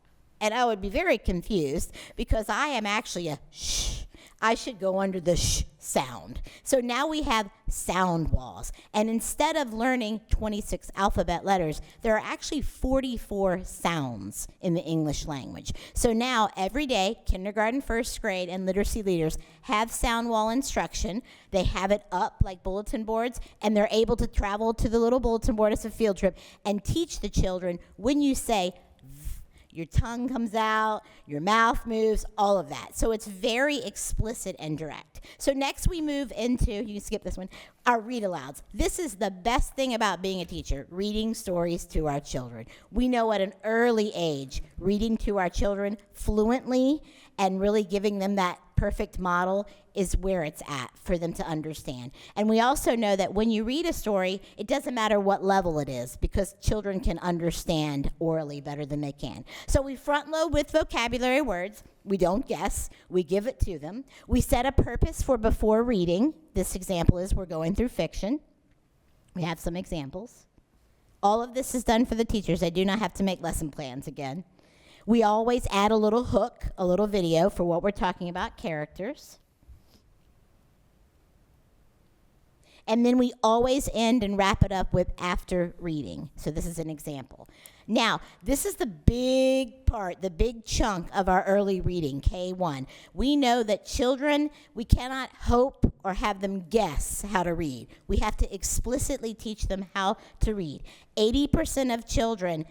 And I would be very confused because I am actually a sh. I should go under the sh sound. So now we have sound walls. And instead of learning 26 alphabet letters, there are actually 44 sounds in the English language. So now every day, kindergarten, first grade, and literacy leaders have sound wall instruction. They have it up like bulletin boards, and they're able to travel to the little bulletin board as a field trip and teach the children when you say your tongue comes out, your mouth moves, all of that. So it's very explicit and direct. So next we move into, you can skip this one, our read-alouds. This is the best thing about being a teacher, reading stories to our children. We know at an early age, reading to our children fluently and really giving them that perfect model is where it's at for them to understand. And we also know that when you read a story, it doesn't matter what level it is because children can understand orally better than they can. So we front load with vocabulary words. We don't guess. We give it to them. We set a purpose for before reading. This example is we're going through fiction. We have some examples. All of this is done for the teachers. They do not have to make lesson plans again. We always add a little hook, a little video for what we're talking about, characters. And then we always end and wrap it up with after reading. So this is an example. Now, this is the big part, the big chunk of our early reading, K1. We know that children, we cannot hope or have them guess how to read. We have to explicitly teach them how to read. 80% of children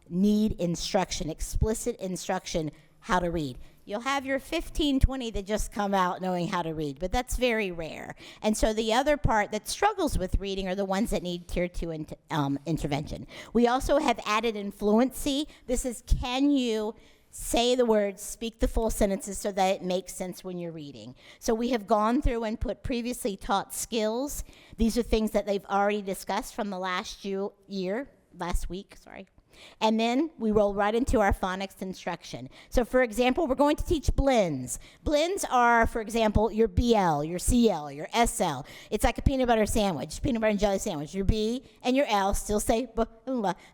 need instruction, explicit instruction, how to read. You'll have your 15, 20 that just come out knowing how to read, but that's very rare. And so the other part that struggles with reading are the ones that need tier 2 intervention. We also have added influency. This is, can you say the words, speak the full sentences so that it makes sense when you're reading. So we have gone through and put previously taught skills. These are things that they've already discussed from the last week. And then we roll right into our phonics instruction. So for example, we're going to teach blends. Blends are, for example, your BL, your CL, your SL. It's like a peanut butter sandwich, peanut butter and jelly sandwich. Your B and your L still say B,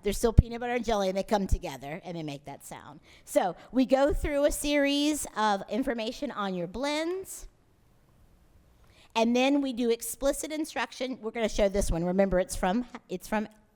they're still peanut butter and jelly, and they come together and they make that sound. So we go through a series of information on your blends. And then we do explicit instruction. We're going to show this one. Remember, it's from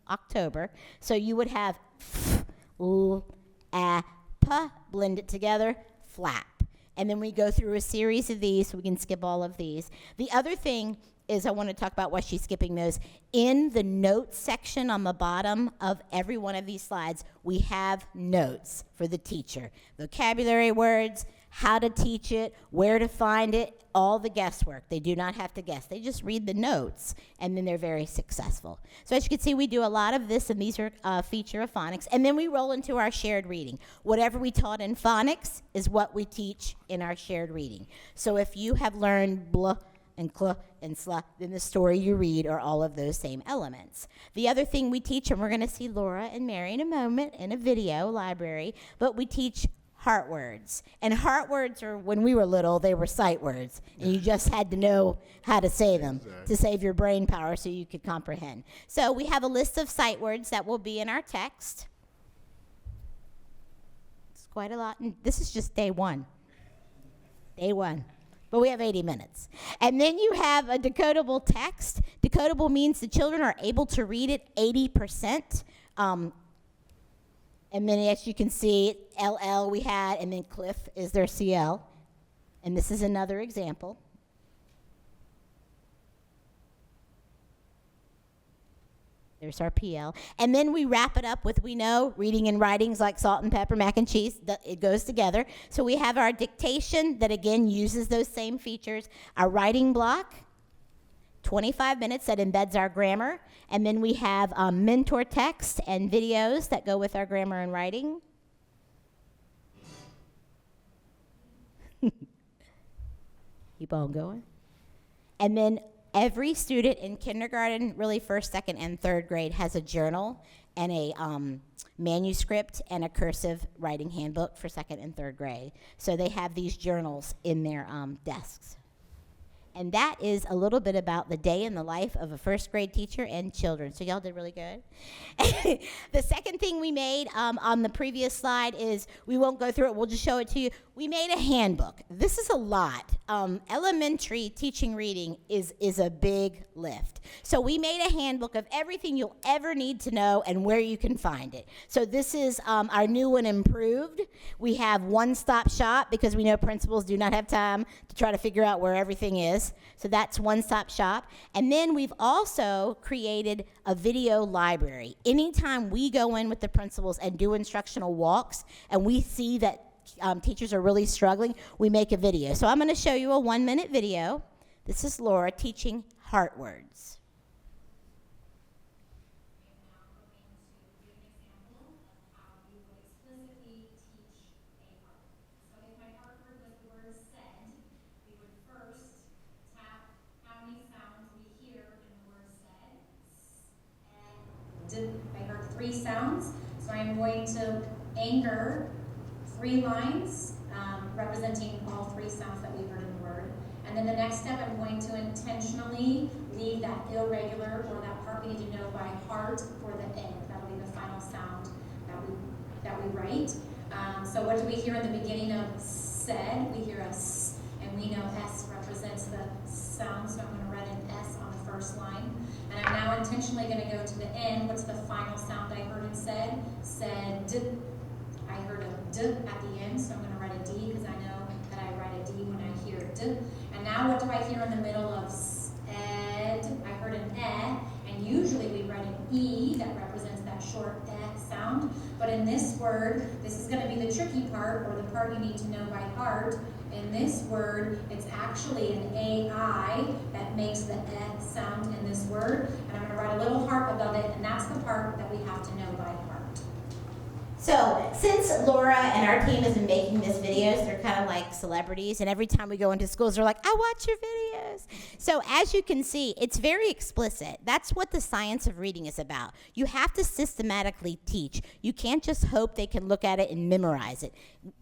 October. So you would have f, l, a, p, blend it together, flap. And then we go through a series of these, so we can skip all of these. The other thing is I want to talk about why she's skipping those. In the notes section on the bottom of every one of these slides, we have notes for the teacher. Vocabulary words, how to teach it, where to find it, all the guesswork. They do not have to guess. They just read the notes, and then they're very successful. So as you can see, we do a lot of this, and these are a feature of phonics. And then we roll into our shared reading. Whatever we taught in phonics is what we teach in our shared reading. So if you have learned blah and cl and sla, then the story you read are all of those same elements. The other thing we teach, and we're going to see Laura and Mary in a moment in a video library, but we teach heart words. And heart words are, when we were little, they were sight words. And you just had to know how to say them to save your brain power so you could comprehend. So we have a list of sight words that will be in our text. It's quite a lot. And this is just day one. Day one. But we have 80 minutes. And then you have a decodable text. Decodable means the children are able to read it 80%. And then as you can see, LL we had, and then Cliff is their CL. And this is another example. There's our PL. And then we wrap it up with, we know, reading and writing's like salt and pepper, mac and cheese. It goes together. So we have our dictation that, again, uses those same features. Our writing block, 25 minutes that embeds our grammar. And then we have mentor text and videos that go with our grammar and writing. Keep on going. And then every student in kindergarten, really first, second, and third grade, has a journal and a manuscript and a cursive writing handbook for second and third grade. So they have these journals in their desks. And that is a little bit about the day in the life of a first grade teacher and children. So y'all did really good. The second thing we made on the previous slide is, we won't go through it, we'll just show it to you. We made a handbook. This is a lot. Elementary teaching reading is a big lift. So we made a handbook of everything you'll ever need to know and where you can find it. So this is our new and improved. We have one-stop shop because we know principals do not have time to try to figure out where everything is. So that's one-stop shop. And then we've also created a video library. Anytime we go in with the principals and do instructional walks and we see that teachers are really struggling, we make a video. So I'm going to show you a 1-minute video. This is Laura teaching heart words. 3 sounds. So I'm going to anchor 3 lines representing all 3 sounds that we heard in the word. And then the next step, I'm going to intentionally leave that irregular or that part we need to know by heart for the end. That'll be the final sound that we write. So what do we hear in the beginning of said? We hear a S, and we know S represents the sound, so I'm going to write an S on the first line. And I'm now intentionally going to go to the end. What's the final sound I heard in said? Said. I heard a D at the end, so I'm going to write a D because I know that I write a D when I hear D. And now what do I hear in the middle of ed? I heard an E, and usually we write an E that represents that short E sound. But in this word, this is going to be the tricky part, or the part you need to know by heart. In this word, it's actually an AI that makes the E sound in this word. And I'm going to write a little heart above it, and that's the part that we have to know by heart. So, since Laura and our team has been making these videos, they're kind of like celebrities, and every time we go into schools, they're like, I watch your videos. So, as you can see, it's very explicit. That's what the science of reading is about. You have to systematically teach. You can't just hope they can look at it and memorize it.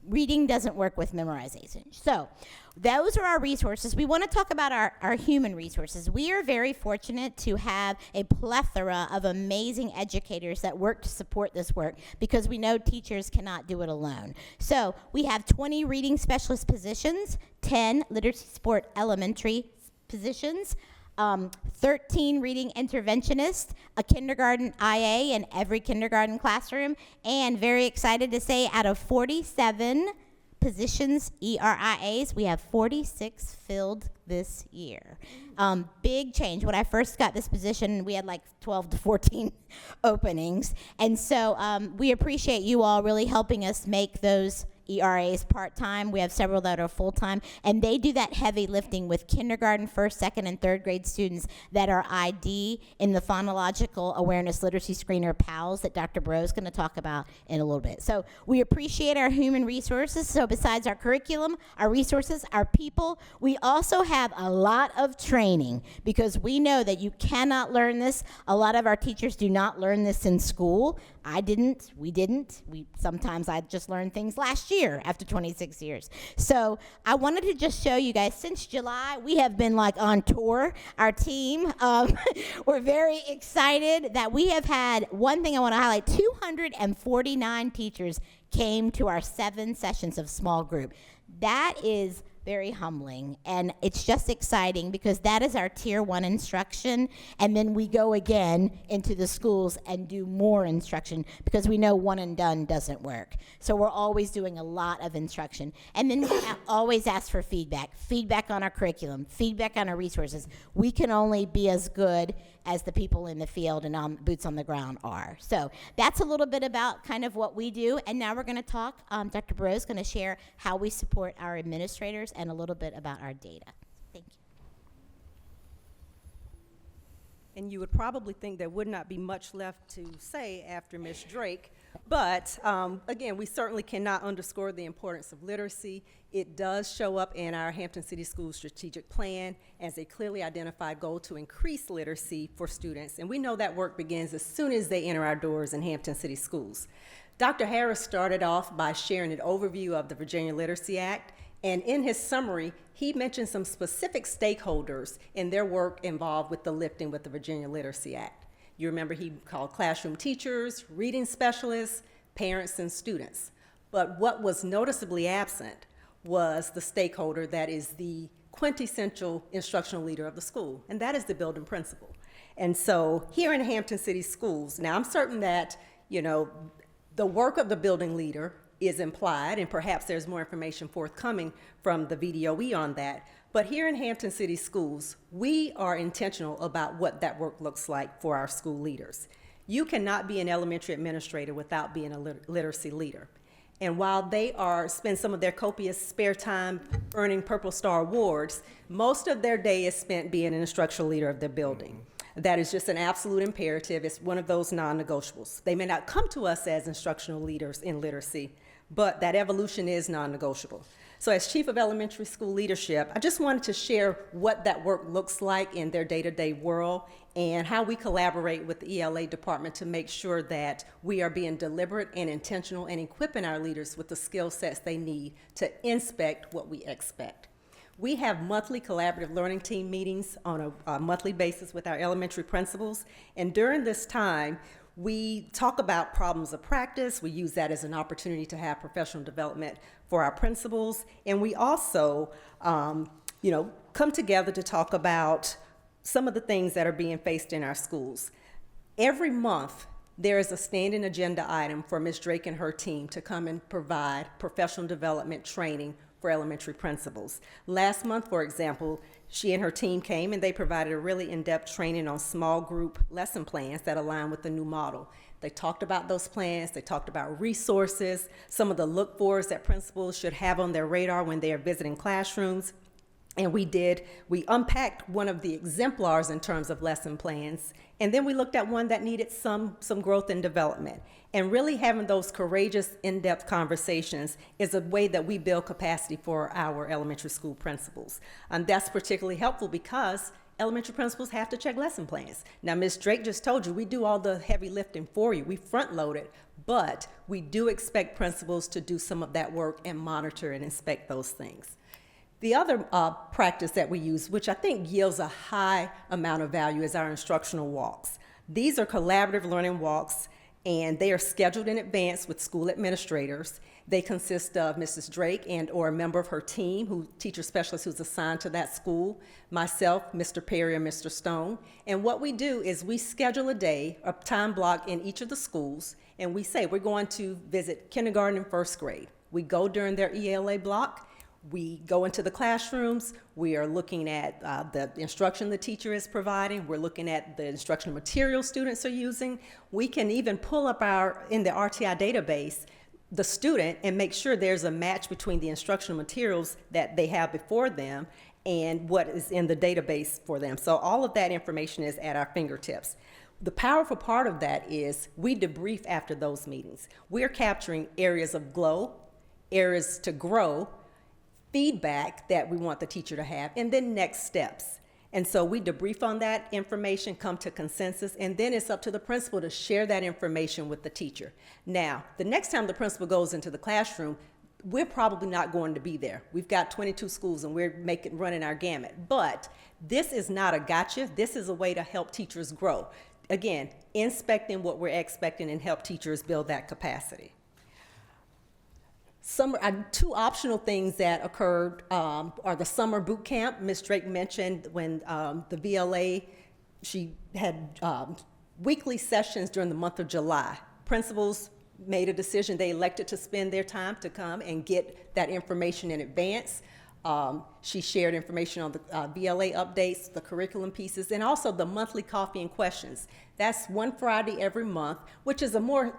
Reading doesn't work with memorization. So, those are our resources. We want to talk about our human resources. We are very fortunate to have a plethora of amazing educators that work to support this work because we know teachers cannot do it alone. So we have 20 reading specialist positions, 10 literacy support elementary positions, 13 reading interventionists, a kindergarten IA in every kindergarten classroom, and very excited to say out of 47 positions, ERIAs, we have 46 filled this year. Big change. When I first got this position, we had like 12 to 14 openings. And so we appreciate you all really helping us make those ERAs part-time. We have several that are full-time, and they do that heavy lifting with kindergarten, first, second, and third grade students that are ID in the Phonological Awareness Literacy Screener PALS that Dr. Bro is going to talk about in a little bit. So we appreciate our human resources. So besides our curriculum, our resources, our people, we also have a lot of training because we know that you cannot learn this. A lot of our teachers do not learn this in school. I didn't. We didn't. Sometimes I just learned things last year after 26 years. So I wanted to just show you guys, since July, we have been like on tour, our team. We're very excited that we have had, one thing I want to highlight, 249 teachers came to our 7 sessions of small group. That is very humbling, and it's just exciting because that is our tier 1 instruction, and then we go again into the schools and do more instruction because we know one and done doesn't work. So we're always doing a lot of instruction, and then we always ask for feedback on our curriculum, feedback on our resources. We can only be as good as the people in the field and boots on the ground are. So that's a little bit about kind of what we do, and now we're going to talk. Dr. Barreau is going to share how we support our administrators and a little bit about our data. Thank you. And you would probably think there would not be much left to say after Ms. Drake, but again, we certainly cannot underscore the importance of literacy. It does show up in our Hampton City Schools strategic plan as a clearly identified goal to increase literacy for students, and we know that work begins as soon as they enter our doors in Hampton City Schools. Dr. Harris started off by sharing an overview of the Virginia Literacy Act, and in his summary, he mentioned some specific stakeholders in their work involved with the lifting with the Virginia Literacy Act. You remember he called classroom teachers, reading specialists, parents, and students. But what was noticeably absent was the stakeholder that is the quintessential instructional leader of the school, and that is the building principal. And so here in Hampton City Schools, now I'm certain that, you know, the work of the building leader is implied, and perhaps there's more information forthcoming from the VDOE on that. But here in Hampton City Schools, we are intentional about what that work looks like for our school leaders. You cannot be an elementary administrator without being a literacy leader. And while they spend some of their copious spare time earning Purple Star Awards, most of their day is spent being an instructional leader of their building. That is just an absolute imperative. It's one of those non-negotiables. They may not come to us as instructional leaders in literacy, but that evolution is non-negotiable. So as Chief of Elementary School Leadership, I just wanted to share what that work looks like in their day-to-day world and how we collaborate with the ELA department to make sure that we are being deliberate and intentional and equipping our leaders with the skill sets they need to inspect what we expect. We have monthly collaborative learning team meetings on a monthly basis with our elementary principals, and during this time, we talk about problems of practice. We use that as an opportunity to have professional development for our principals, and we also, come together to talk about some of the things that are being faced in our schools. Every month, there is a standing agenda item for Ms. Drake and her team to come and provide professional development training for elementary principals. Last month, for example, she and her team came and they provided a really in-depth training on small group lesson plans that align with the new model. They talked about those plans, they talked about resources, some of the look-fors that principals should have on their radar when they are visiting classrooms. And we unpacked one of the exemplars in terms of lesson plans, and then we looked at one that needed some growth and development. And really having those courageous, in-depth conversations is a way that we build capacity for our elementary school principals. And that's particularly helpful because elementary principals have to check lesson plans. Now, Ms. Drake just told you, we do all the heavy lifting for you. We front-load it, but we do expect principals to do some of that work and monitor and inspect those things. The other practice that we use, which I think yields a high amount of value, is our instructional walks. These are collaborative learning walks, and they are scheduled in advance with school administrators. They consist of Mrs. Drake and/or a member of her team, teacher specialist who's assigned to that school, myself, Mr. Perry, or Mr. Stone. And what we do is we schedule a time block in each of the schools, and we say we're going to visit kindergarten and first grade. We go during their ELA block. We go into the classrooms, we are looking at the instruction the teacher is providing, we're looking at the instructional materials students are using. We can even pull up in the RTI database, the student, and make sure there's a match between the instructional materials that they have before them and what is in the database for them. So all of that information is at our fingertips. The powerful part of that is we debrief after those meetings. We're capturing areas of glow, areas to grow, feedback that we want the teacher to have, and then next steps. And so we debrief on that information, come to consensus, and then it's up to the principal to share that information with the teacher. Now, the next time the principal goes into the classroom, we're probably not going to be there. We've got 22 schools and we're running our gamut. But this is not a gotcha. This is a way to help teachers grow. Again, inspecting what we're expecting and help teachers build that capacity. Two optional things that occurred are the summer boot camp. Ms. Drake mentioned when the VLA, she had weekly sessions during the month of July. Principals made a decision. They elected to spend their time to come and get that information in advance. She shared information on the VLA updates, the curriculum pieces, and also the monthly coffee and questions. That's one Friday every month, which is a more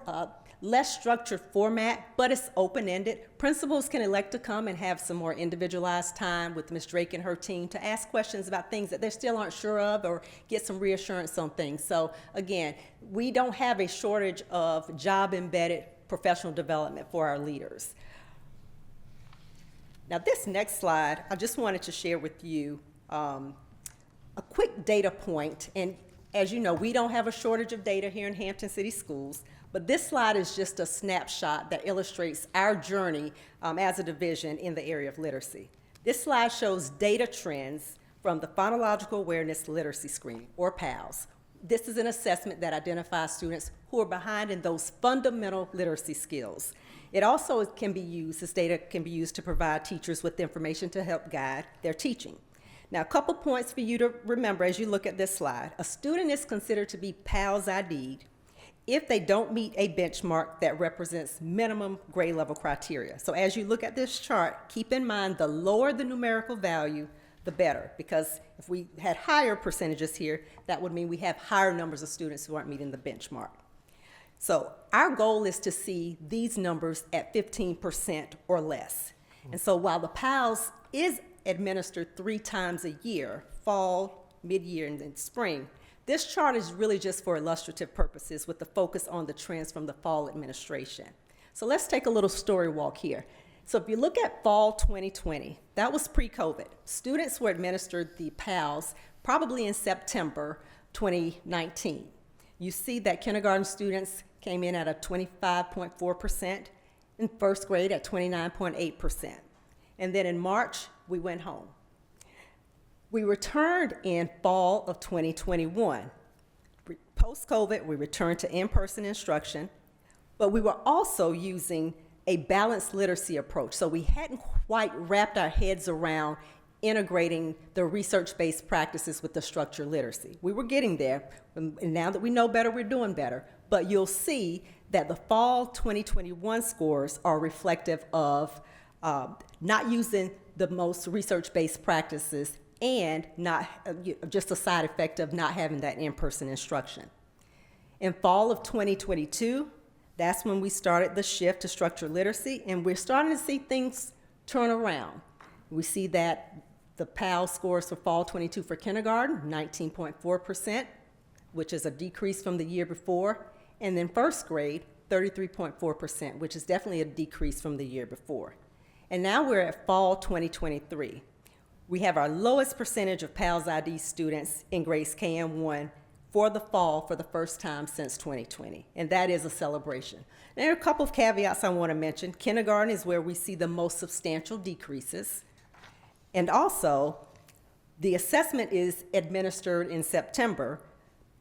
less structured format, but it's open-ended. Principals can elect to come and have some more individualized time with Ms. Drake and her team to ask questions about things that they still aren't sure of or get some reassurance on things. So again, we don't have a shortage of job-embedded professional development for our leaders. Now this next slide, I just wanted to share with you a quick data point. And as you know, we don't have a shortage of data here in Hampton City Schools. But this slide is just a snapshot that illustrates our journey as a division in the area of literacy. This slide shows data trends from the Phonological Awareness Literacy Screening, or PALS. This is an assessment that identifies students who are behind in those fundamental literacy skills. It also can be used, this data can be used to provide teachers with information to help guide their teaching. Now, a couple points for you to remember as you look at this slide. A student is considered to be PALS ID'd if they don't meet a benchmark that represents minimum grade level criteria. So as you look at this chart, keep in mind the lower the numerical value, the better, because if we had higher percentages here, that would mean we have higher numbers of students who aren't meeting the benchmark. So our goal is to see these numbers at 15% or less. And so while the PALS is administered 3 times a year, fall, mid-year, and then spring, this chart is really just for illustrative purposes with the focus on the trends from the fall administration. So let's take a little story walk here. So if you look at fall 2020, that was pre-COVID. Students were administered the PALS probably in September 2019. You see that kindergarten students came in at a 25.4%, in first grade at 29.8%. And then in March, we went home. We returned in fall of 2021. Post-COVID, we returned to in-person instruction, but we were also using a balanced literacy approach. So we hadn't quite wrapped our heads around integrating the research-based practices with the structured literacy. We were getting there, and now that we know better, we're doing better. But you'll see that the fall 2021 scores are reflective of not using the most research-based practices and not just a side effect of not having that in-person instruction. In fall of 2022, that's when we started the shift to structured literacy, and we're starting to see things turn around. We see that the PAL scores for fall 22 for kindergarten, 19.4%, which is a decrease from the year before, and then first grade, 33.4%, which is definitely a decrease from the year before. And now we're at fall 2023. We have our lowest percentage of PALS ID students in grades KM1 for the fall for the first time since 2020, and that is a celebration. There are a couple of caveats I want to mention. Kindergarten is where we see the most substantial decreases, and also the assessment is administered in September,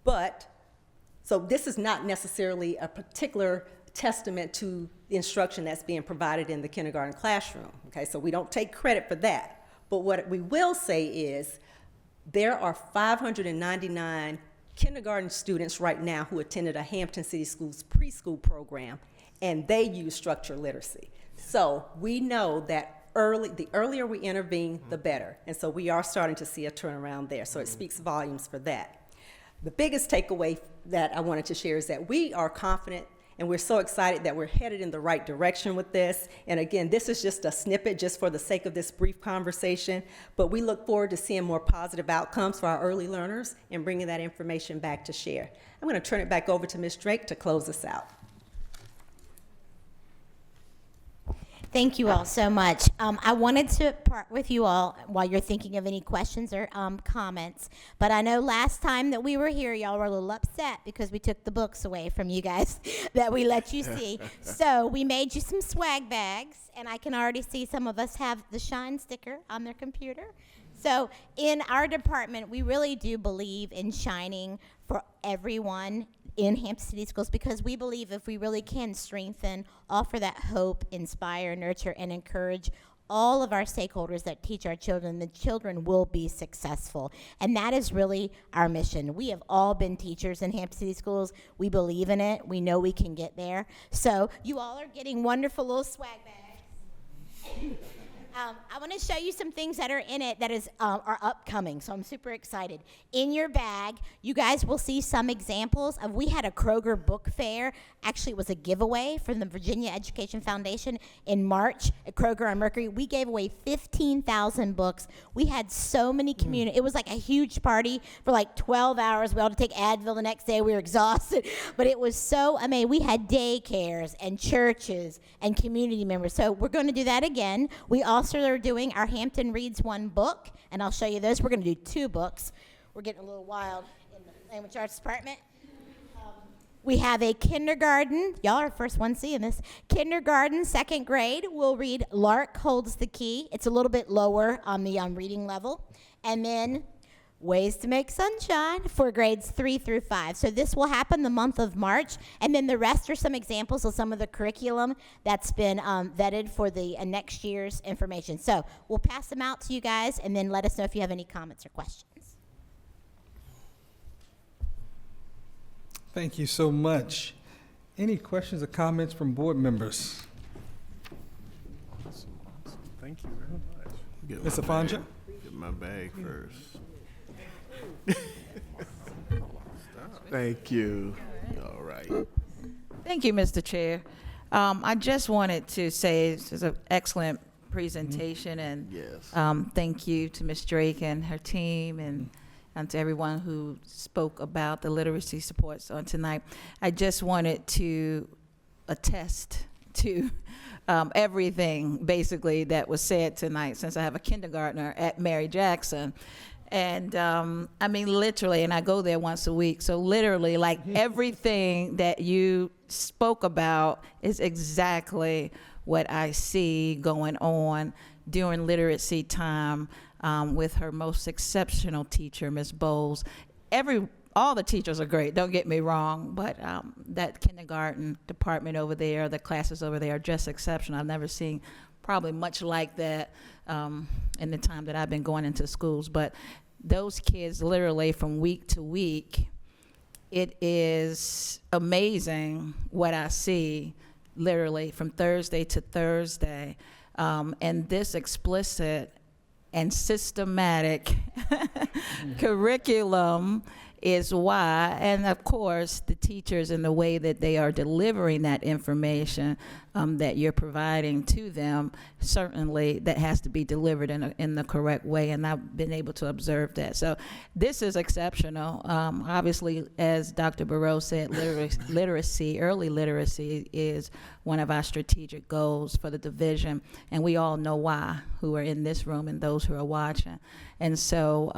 but so this is not necessarily a particular testament to the instruction that's being provided in the kindergarten classroom, okay? So we don't take credit for that. But what we will say is there are 599 kindergarten students right now who attended a Hampton City Schools preschool program, and they use structured literacy. So we know that the earlier we intervene, the better. And so we are starting to see a turnaround there. So it speaks volumes for that. The biggest takeaway that I wanted to share is that we are confident and we're so excited that we're headed in the right direction with this. And again, this is just a snippet just for the sake of this brief conversation, but we look forward to seeing more positive outcomes for our early learners and bringing that information back to share. I'm going to turn it back over to Ms. Drake to close us out. Thank you all so much. I wanted to part with you all while you're thinking of any questions or comments, but I know last time that we were here, y'all were a little upset because we took the books away from you guys that we let you see. So we made you some swag bags, and I can already see some of us have the Shine sticker on their computer. So in our department, we really do believe in shining for everyone in Hampton City Schools, because we believe if we really can strengthen, offer that hope, inspire, nurture, and encourage all of our stakeholders that teach our children, the children will be successful. And that is really our mission. We have all been teachers in Hampton City Schools. We believe in it. We know we can get there. So you all are getting wonderful little swag bags. I want to show you some things that are in it that are upcoming, so I'm super excited. In your bag, you guys will see some examples of, we had a Kroger book fair. Actually, it was a giveaway from the Virginia Education Foundation in March at Kroger on Mercury. We gave away 15,000 books. We had so many community. It was like a huge party for like 12 hours. We all had to take Advil the next day. We were exhausted, but it was so amazing. We had daycares and churches and community members. So we're going to do that again. We also are doing our Hampton Reads One book, and I'll show you those. We're going to do 2 books. We're getting a little wild in the language arts department. We have a kindergarten. Y'all are the first ones seeing this. Kindergarten, 2nd grade. We'll read Lark Holds the Key. It's a little bit lower on the reading level. And then Ways to Make Sunshine for grades 3 through 5. So this will happen the month of March, and then the rest are some examples of some of the curriculum that's been vetted for the next year's information. So we'll pass them out to you guys, and then let us know if you have any comments or questions. Thank you so much. Any questions or comments from board members? Thank you very much. Ms. Afanja? Get my bag first. Thank you. All right. Thank you, Mr. Chair. I just wanted to say this is an excellent presentation, and Yes. thank you to Ms. Drake and her team, and to everyone who spoke about the literacy supports on tonight. I just wanted to attest to everything basically that was said tonight, since I have a kindergartner at Mary Jackson. And I mean, literally, and I go there once a week, so literally, like everything that you spoke about is exactly what I see going on during literacy time with her most exceptional teacher, Ms. Bowles. All the teachers are great, don't get me wrong, but that kindergarten department over there, the classes over there are just exceptional. I've never seen probably much like that in the time that I've been going into schools. But those kids, literally from week to week, it is amazing what I see, literally from Thursday to Thursday. And this explicit and systematic curriculum is why, and of course, the teachers and the way that they are delivering that information that you're providing to them, certainly that has to be delivered in the correct way, and I've been able to observe that. So this is exceptional. Obviously, as Dr. Barreau said, early literacy is one of our strategic goals for the division, and we all know why, who are in this room and those who are watching. And so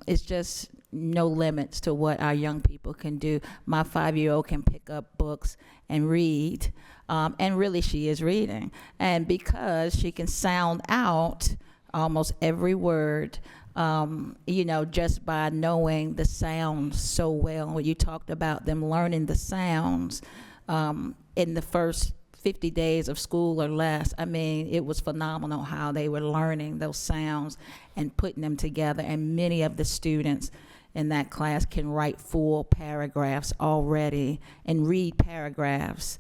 it's just no limits to what our young people can do. My 5-year-old can pick up books and read, and really she is reading. And because she can sound out almost every word, just by knowing the sounds so well. When you talked about them learning the sounds in the first 50 days of school or less, I mean, it was phenomenal how they were learning those sounds and putting them together. And many of the students in that class can write full paragraphs already and read paragraphs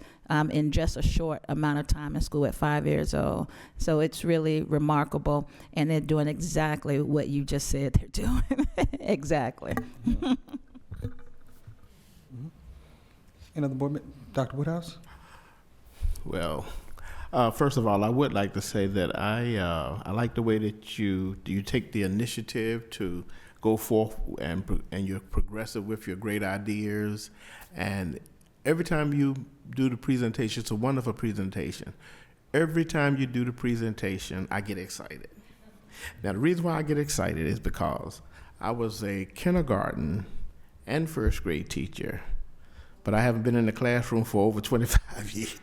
in just a short amount of time in school at 5 years old. So it's really remarkable, and they're doing exactly what you just said they're doing. Exactly. Any other board member? Dr. Woodhouse? Well, first of all, I would like to say that I like the way that you take the initiative to go forth and you're progressive with your great ideas. And every time you do the presentation, it's a wonderful presentation. Every time you do the presentation, I get excited. Now, the reason why I get excited is because I was a kindergarten and first grade teacher, but I haven't been in the classroom for over 25 years.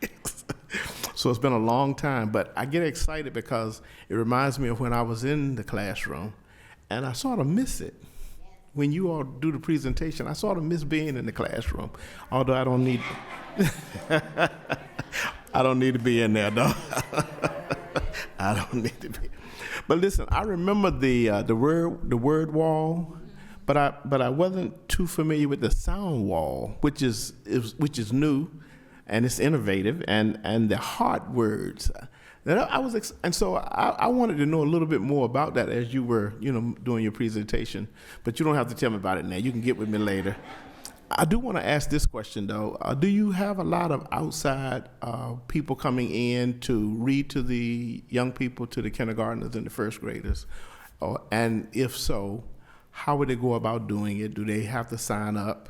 So it's been a long time, but I get excited because it reminds me of when I was in the classroom, and I sort of miss it. When you all do the presentation, I sort of miss being in the classroom, although I don't need to be in there, though. I don't need to be. But listen, I remember the word wall, but I wasn't too familiar with the sound wall, which is new, and it's innovative, and the hard words. So I wanted to know a little bit more about that as you were, doing your presentation. But you don't have to tell me about it now. You can get with me later. I do want to ask this question, though. Do you have a lot of outside people coming in to read to the young people, to the kindergartners and the first graders? And if so, how would they go about doing it? Do they have to sign up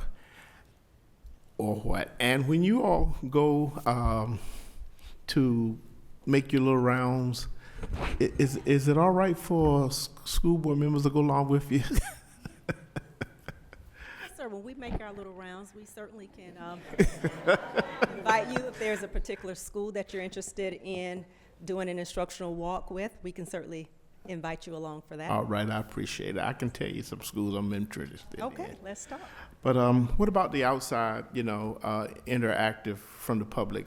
or what? And when you all go to make your little rounds, is it all right for school board members to go along with you? Sir, when we make our little rounds, we certainly can invite you. If there's a particular school that you're interested in doing an instructional walk with, we can certainly invite you along for that. All right, I appreciate it. I can tell you some schools I'm interested in. Okay, let's talk. But what about the outside, interactive from the public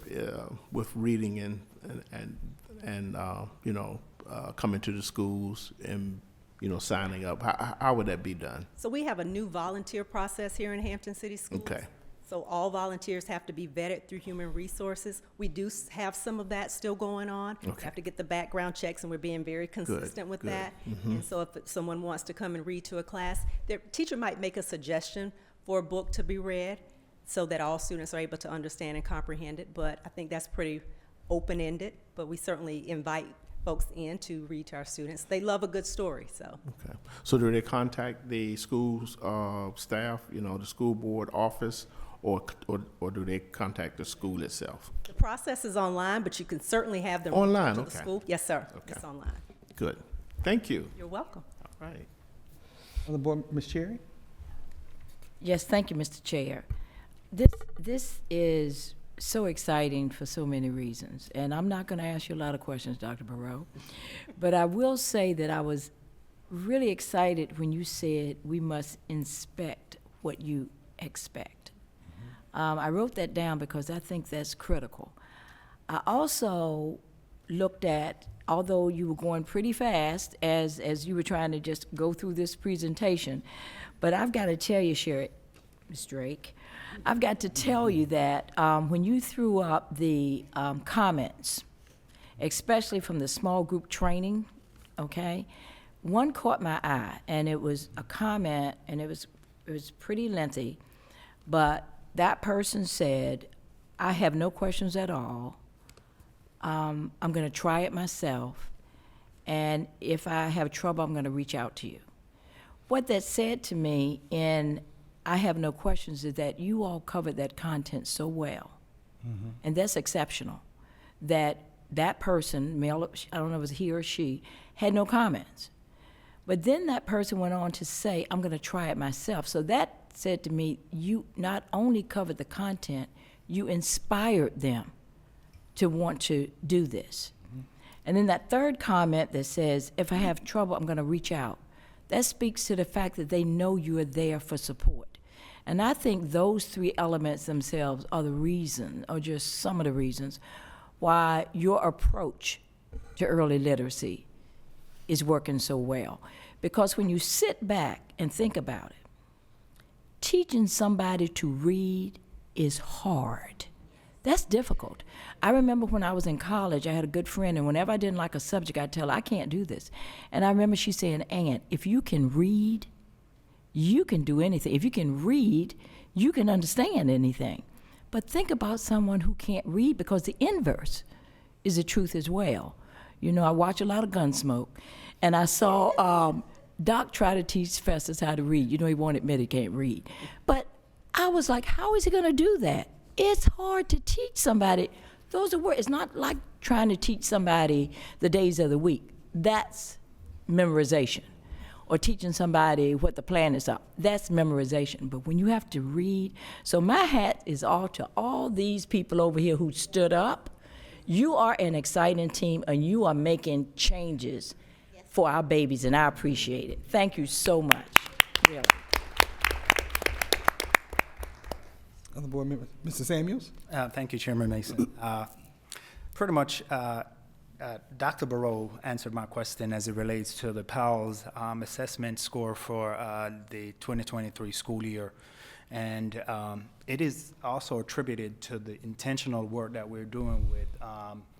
with reading and coming to the schools and, signing up? How would that be done? So we have a new volunteer process here in Hampton City Schools. Okay. So all volunteers have to be vetted through Human Resources. We do have some of that still going on. Okay. We have to get the background checks, and we're being very consistent with that. Mm-hmm. And so if someone wants to come and read to a class, their teacher might make a suggestion for a book to be read so that all students are able to understand and comprehend it. But I think that's pretty open-ended, but we certainly invite folks in to read to our students. They love a good story, so. Okay. So do they contact the school's staff, the school board office, or do they contact the school itself? The process is online, but you can certainly have them Online, to the okay. school. Yes, sir. Okay. It's online. Good. Thank you. You're welcome. All right. On the board, Ms. Cherry? Yes, thank you, Mr. Chair. This is so exciting for so many reasons, and I'm not going to ask you a lot of questions, Dr. Barrow, but I will say that I was really excited when you said we must inspect what you expect. I wrote that down because I think that's critical. I also looked at, although you were going pretty fast as you were trying to just go through this presentation, but I've got to tell you, Sherry, Ms. Drake, I've got to tell you that when you threw up the comments, especially from the small group training, okay, one caught my eye, and it was a comment, and it was pretty lengthy, but that person said, I have no questions at all. I'm going to try it myself, and if I have trouble, I'm going to reach out to you. What that said to me in I have no questions is that you all covered that content so well, and that's exceptional, that that person, male, I don't know if it was he or she, had no comments. But then that person went on to say, I'm going to try it myself. So that said to me, you not only covered the content, you inspired them to want to do this. And then that third comment that says, if I have trouble, I'm going to reach out. That speaks to the fact that they know you are there for support. And I think those three elements themselves are the reason, or just some of the reasons, why your approach to early literacy is working so well. Because when you sit back and think about it, teaching somebody to read is hard. That's difficult. I remember when I was in college, I had a good friend, and whenever I didn't like a subject, I'd tell her, I can't do this. And I remember she saying, Aunt, if you can read, you can do anything. If you can read, you can understand anything. But think about someone who can't read, because the inverse is the truth as well. You know, I watch a lot of Gunsmoke, and I saw Doc try to teach Festus how to read. You know, he won't admit he can't read. But I was like, how is he going to do that? It's hard to teach somebody. Those are words. It's not like trying to teach somebody the days of the week. That's memorization. Or teaching somebody what the planets are. That's memorization. But when you have to read, so my hat is off to all these people over here who stood up. You are an exciting team, and you are making changes for our babies, and I appreciate it. Thank you so much, really. Other board members, Mr. Samuels? Thank you, Chairman Mason. Pretty much, Dr. Barrow answered my question as it relates to the PALS assessment score for the 2023 school year. And it is also attributed to the intentional work that we're doing with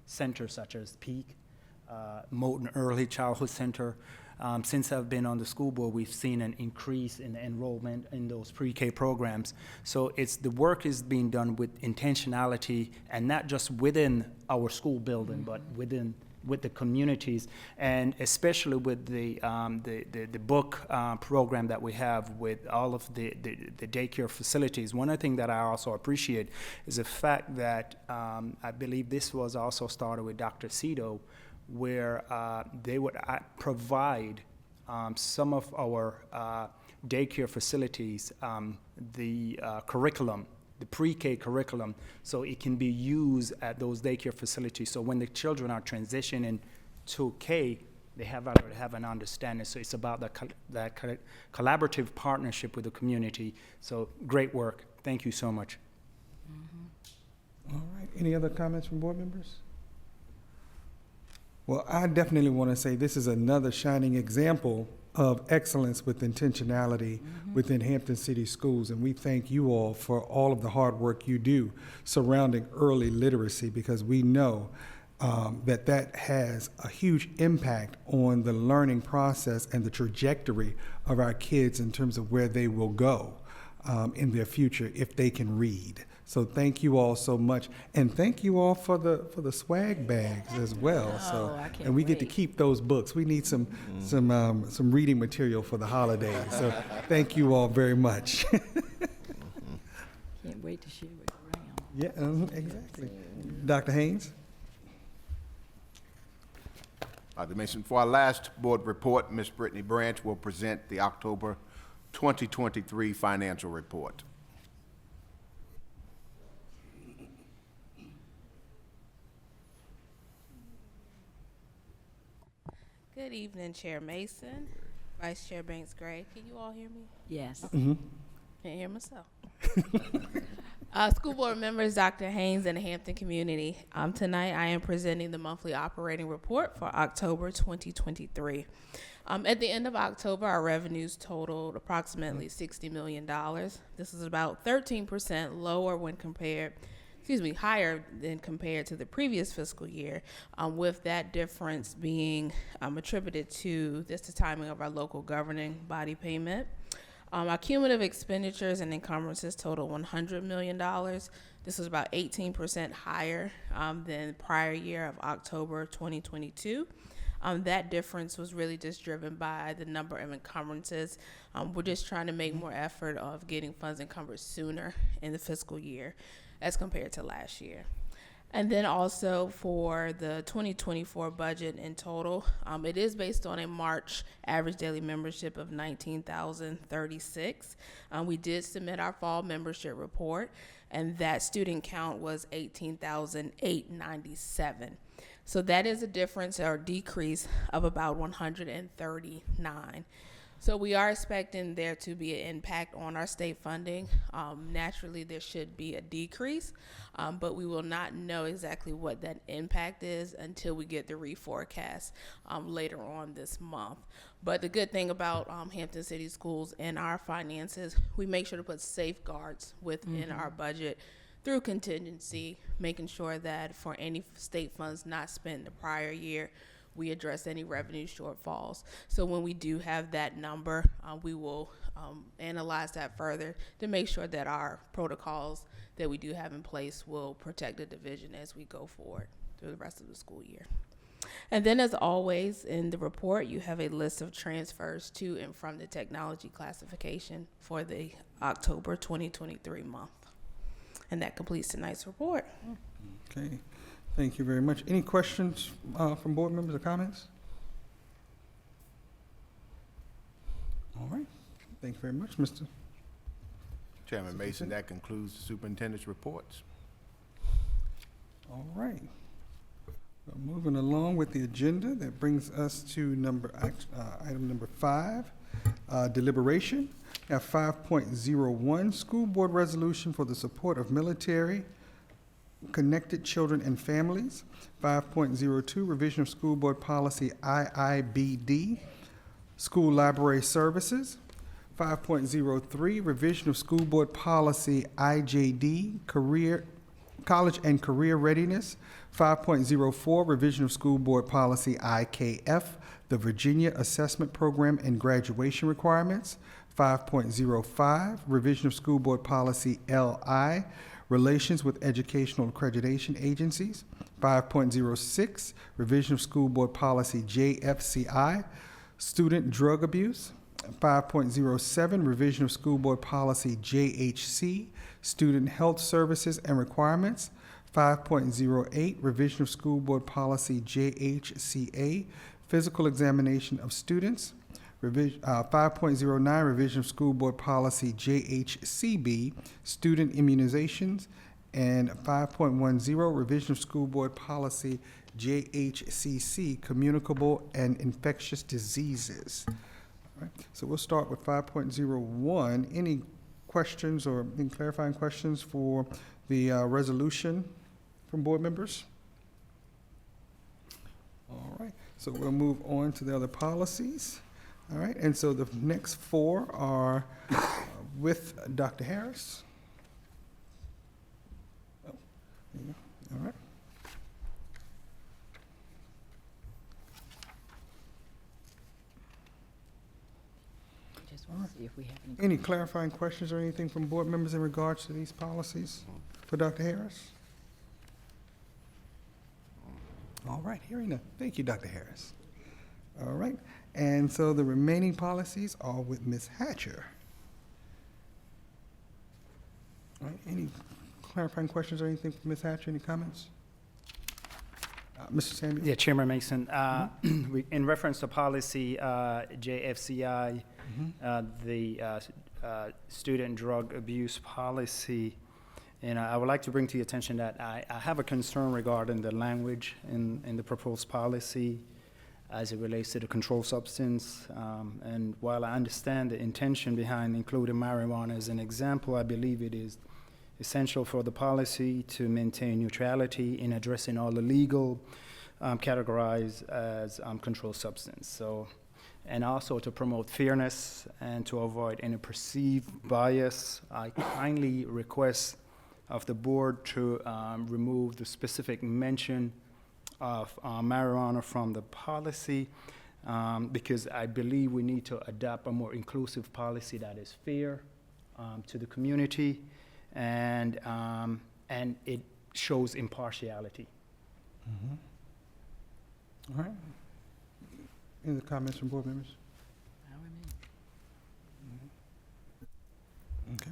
centers such as PEAK, Moulton Early Childhood Center. Since I've been on the school board, we've seen an increase in enrollment in those pre-K programs. So the work is being done with intentionality, and not just within our school building, but with the communities, and especially with the book program that we have with all of the daycare facilities. One other thing that I also appreciate is the fact that I believe this was also started with Dr. Cito, where they would provide some of our daycare facilities the curriculum, the pre-K curriculum, so it can be used at those daycare facilities. So when the children are transitioning to K, they already have an understanding. So it's about that collaborative partnership with the community. So great work. Thank you so much. All right. Any other comments from board members? Well, I definitely want to say this is another shining example of excellence with intentionality within Hampton City Schools, and we thank you all for all of the hard work you do surrounding early literacy, because we know that has a huge impact on the learning process and the trajectory of our kids in terms of where they will go in their future if they can read. So thank you all so much, and thank you all for the swag bags as well. And we get to keep those books. We need some reading material for the holidays. So thank you all very much. Can't wait Yeah, exactly. Dr. Haynes? Dr. Mason, for our last board report, Ms. Brittany Branch will present the October 2023 financial report. Good evening, Chair Mason, Vice Chair Banks Gray. Can you all hear me? Yes. Can't hear myself. School board members, Dr. Haynes and the Hampton community. Tonight I am presenting the monthly operating report for October 2023. At the end of October, our revenues totaled approximately $60 million. This is about 13% lower when higher than compared to the previous fiscal year, with that difference being attributed to the timing of our local governing body payment. Our cumulative expenditures and encumbrances total $100 million. This was about 18% higher than prior year of October 2022. That difference was really just driven by the number of encumbrances. We're just trying to make more effort of getting funds encumbered sooner in the fiscal year as compared to last year. And then also for the 2024 budget in total, it is based on a March average daily membership of 19,036. We did submit our fall membership report, and that student count was 18,897. So that is a difference or decrease of about 139. So we are expecting there to be an impact on our state funding. Naturally, there should be a decrease, but we will not know exactly what that impact is until we get the reforecast later on this month. But the good thing about Hampton City Schools and our finances, we make sure to put safeguards within our budget through contingency, making sure that for any state funds not spent the prior year, we address any revenue shortfalls. So when we do have that number, we will analyze that further to make sure that our protocols that we do have in place will protect the division as we go forward through the rest of the school year. And then, as always, in the report, you have a list of transfers to and from the technology classification for the October 2023 month. And that completes tonight's report. Okay. Thank you very much. Any questions from board members or comments? All right. Thank you very much, Mr. Chairman Mason, that concludes the superintendent's reports. All right. Moving along with the agenda, that brings us to item number 5, deliberation. We have 5.01, school board resolution for the support of military connected children and families. 5.02, revision of school board policy IIBD, school library services. 5.03, revision of school board policy IJD, college and career readiness. 5.04, revision of school board policy IKF, the Virginia Assessment Program and graduation requirements. 5.05, revision of school board policy LI, relations with educational accreditation agencies. 5.06, revision of school board policy JFCI, student drug abuse. 5.07, revision of school board policy JHC, student health services and requirements. 5.08, revision of school board policy JHCA, physical examination of students. 5.09, revision of school board policy JHCB, student immunizations. And 5.10, revision of school board policy JHCC, communicable and infectious diseases. All right, so we'll start with 5.01. Any questions or any clarifying questions for the resolution from board members? All right, so we'll move on to the other policies. All right, and so the next 4 are with Dr. Harris. Oh, there you go. All right. Just want to see if we have Any clarifying questions or anything from board members in regards to these policies for Dr. Harris? All right, hearing none. Thank you, Dr. Harris. All right, and so the remaining policies are with Ms. Hatcher. All right, any clarifying questions or anything from Ms. Hatcher? Any comments? Mr. Samuel? Yeah, Chairman Mason, in reference to policy JFCI, the student drug abuse policy, and I would like to bring to your attention that I have a concern regarding the language in the proposed policy as it relates to the controlled substance. And while I understand the intention behind including marijuana as an example, I believe it is essential for the policy to maintain neutrality in addressing all illegal categorized as controlled substance. So, and also to promote fairness and to avoid any perceived bias, I kindly request of the board to remove the specific mention of marijuana from the policy because I believe we need to adopt a more inclusive policy that is fair to the community and it shows impartiality. All right. Any other comments from board members? Okay.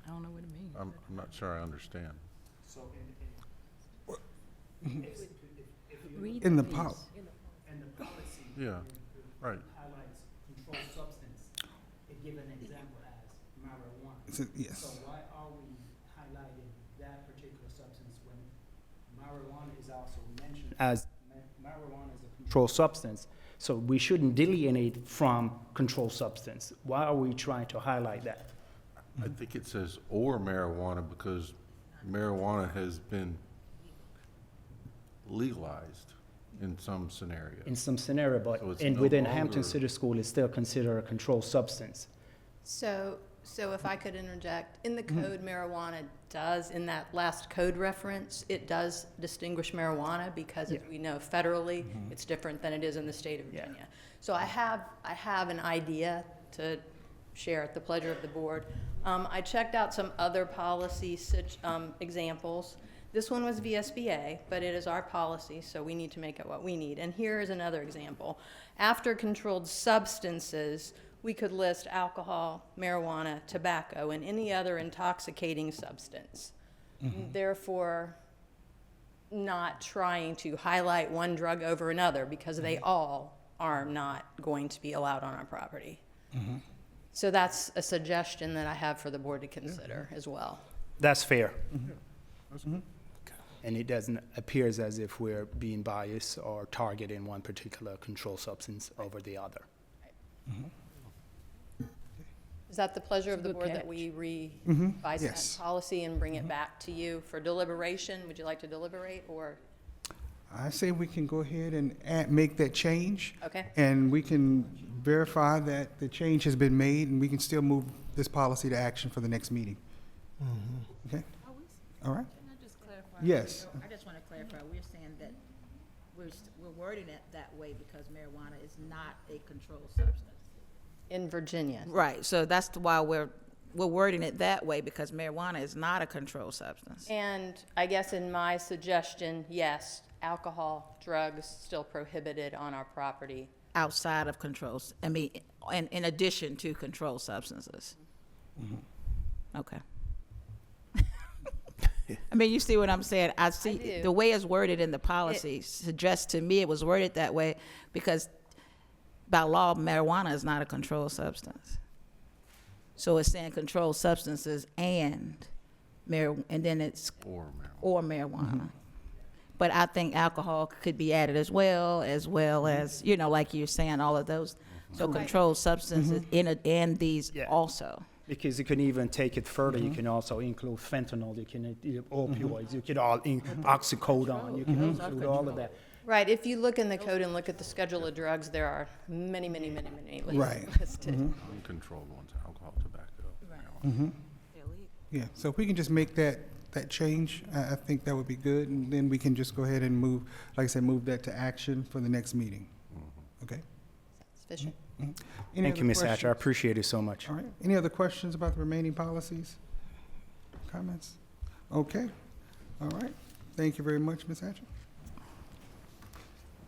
I don't know what it means. I'm not sure I understand. So In the pol- in the policy, Yeah, right. highlights controlled substance, it gives an example as marijuana. Is it- yes. So why are we highlighting that particular substance when marijuana is also mentioned as marijuana is a controlled substance? So we shouldn't delineate from controlled substance. Why are we trying to highlight that? I think it says or marijuana because marijuana has been legalized in some scenarios. In some scenario, but So it's in no within Hampton longer- City School, it's still considered a controlled substance. So if I could interject, in the code, marijuana does, in that last code reference, it does distinguish marijuana because as we know federally, it's different than it is in the state of Virginia. So I have an idea to share at the pleasure of the board. I checked out some other policy examples. This one was VSBA, but it is our policy, so we need to make it what we need. And here is another example. After controlled substances, we could list alcohol, marijuana, tobacco, and any other intoxicating substance. Therefore, not trying to highlight one drug over another because they all are not going to be allowed on our property. So that's a suggestion that I have for the board to consider as well. That's fair. And it doesn't appear as if we're being biased or targeting one particular controlled substance over the other. Is that the pleasure of the board that we revise Yes. that policy and bring it back to you for deliberation? Would you like to deliberate or? I say we can go ahead and make that change. Okay. And we can verify that the change has been made, and we can still move this policy to action for the next meeting. Okay? All right? Can I just clarify? Yes. I just want to clarify, we're saying that we're wording it that way because marijuana is not a controlled substance. In Virginia. Right, so that's why we're wording it that way because marijuana is not a controlled substance. And I guess in my suggestion, yes, alcohol, drugs still prohibited on our property. Outside of controls, I mean, and in addition to controlled substances. Okay. I mean, you see what I'm saying? I see do. the way it's worded in the policy suggests to me it was worded that way because by law, marijuana is not a controlled substance. So it's saying controlled substances and then it's Or marijuana. marijuana. But I think alcohol could be added as well as, you know, like you're saying, all of those. So controlled substances in these also. Because you can even take it further. You can also include fentanyl. You can opioids. You can all oxycodone. You can include all of that. Right, if you look in the code and look at the schedule of drugs, there are many Right. listed. Uncontrolled ones, alcohol, tobacco, marijuana. Yeah, so if we can just make that change, I think that would be good, and then we can just go ahead and move, like I said, move that to action for the next meeting. Okay? Sufficient. Any Thank other you, Ms. Hatcher. I questions? appreciate it so much. All right, any other questions about the remaining policies? Comments? Okay, all right. Thank you very much, Ms. Hatcher.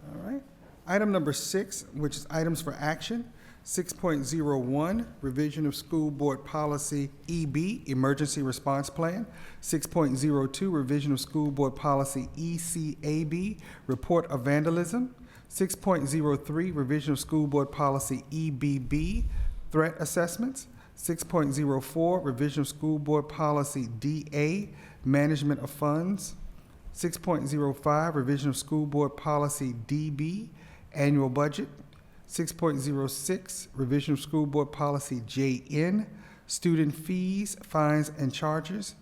All right. Item number 6, which is items for action. 6.01, revision of school board policy EB, emergency response plan. 6.02, revision of school board policy ECAB, report of vandalism. 6.03, revision of school board policy EBB, threat assessments. 6.04, revision of school board policy DA, management of funds. 6.05, revision of school board policy DB, annual budget. 6.06, revision of school board policy JN, student fees, fines, and charges.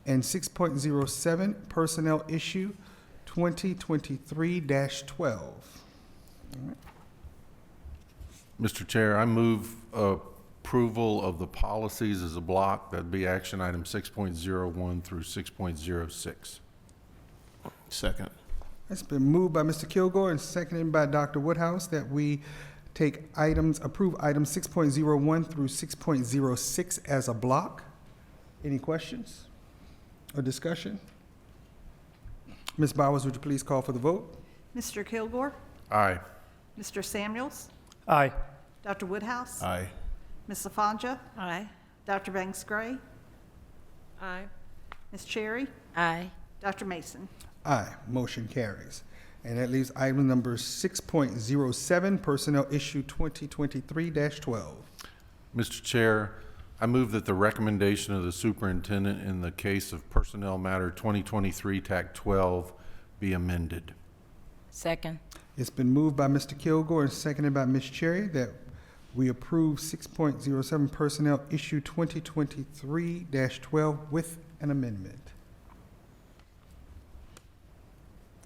And 6.07, personnel issue 2023-12. Mr. Chair, I move approval of the policies as a block. That'd be action item 6.01 through 6.06. Second. It's been moved by Mr. Kilgore and seconded by Dr. Woodhouse that we approve items 6.01 through 6.06 as a block. Any questions or discussion? Ms. Bowers, would you please call for the vote? Mr. Kilgore? Aye. Mr. Samuels? Aye. Dr. Woodhouse? Aye. Ms. Lafanja? Aye. Dr. Banks Gray? Aye. Ms. Cherry? Aye. Dr. Mason? Aye, motion carries. And that leaves item number 6.07, personnel issue 2023-12. Mr. Chair, I move that the recommendation of the superintendent in the case of personnel matter 2023 TAC 12 be amended. Second. It's been moved by Mr. Kilgore and seconded by Ms. Cherry that we approve 6.07 personnel issue 2023-12 with an amendment.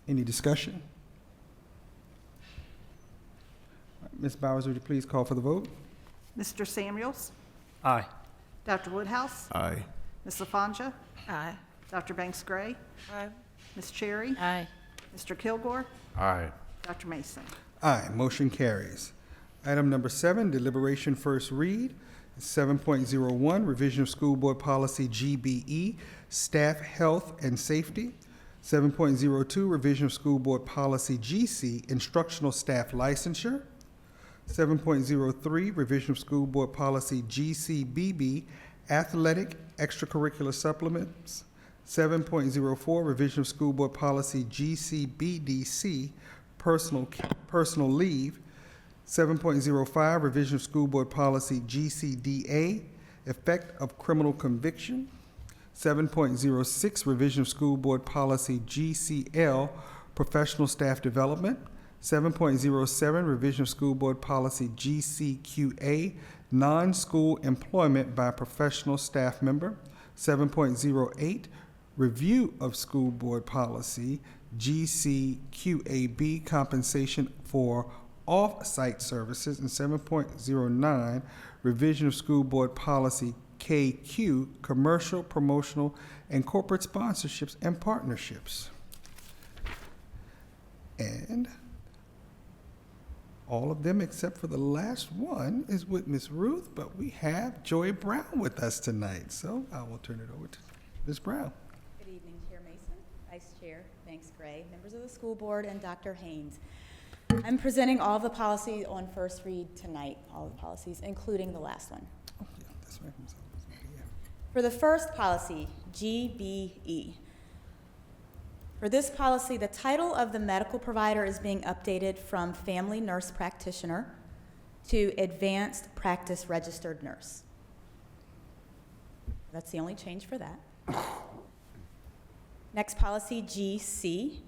Any discussion? Ms. Bowers, would you please call for the vote? Mr. Samuels? Aye. Dr. Woodhouse? Aye. Ms. Lafanja? Aye. Dr. Banks Gray? Aye. Ms. Cherry? Aye. Mr. Kilgore? Aye. Dr. Mason? Aye, motion carries. Item number 7, deliberation first read. 7.01, revision of school board policy GBE, staff health and safety. 7.02, revision of school board policy GC, instructional staff licensure. 7.03, revision of school board policy GCBB, athletic extracurricular supplements. 7.04, revision of school board policy GCBDC, personal leave. 7.05, revision of school board policy GCDA, effect of criminal conviction. 7.06, revision of school board policy GCL, professional staff development. 7.07, revision of school board policy GCQA, non-school employment by professional staff member. 7.08, review of school board policy GCQAB, compensation for off-site services. And 7.09, revision of school board policy KQ, commercial, promotional, and corporate sponsorships and partnerships. And all of them except for the last one is with Ms. Ruth, but we have Joy Brown with us tonight. So I will turn it over to Ms. Brown. Good evening, Chair Mason, Vice Chair Banks Gray, members of the school board, and Dr. Haynes. I'm presenting all the policy on first read tonight, all the policies, including the last one. Oh, yeah, that's right. For the first policy, GBE. For this policy, the title of the medical provider is being updated from family nurse practitioner to advanced practice registered nurse. That's the only change for that. Next policy, GC.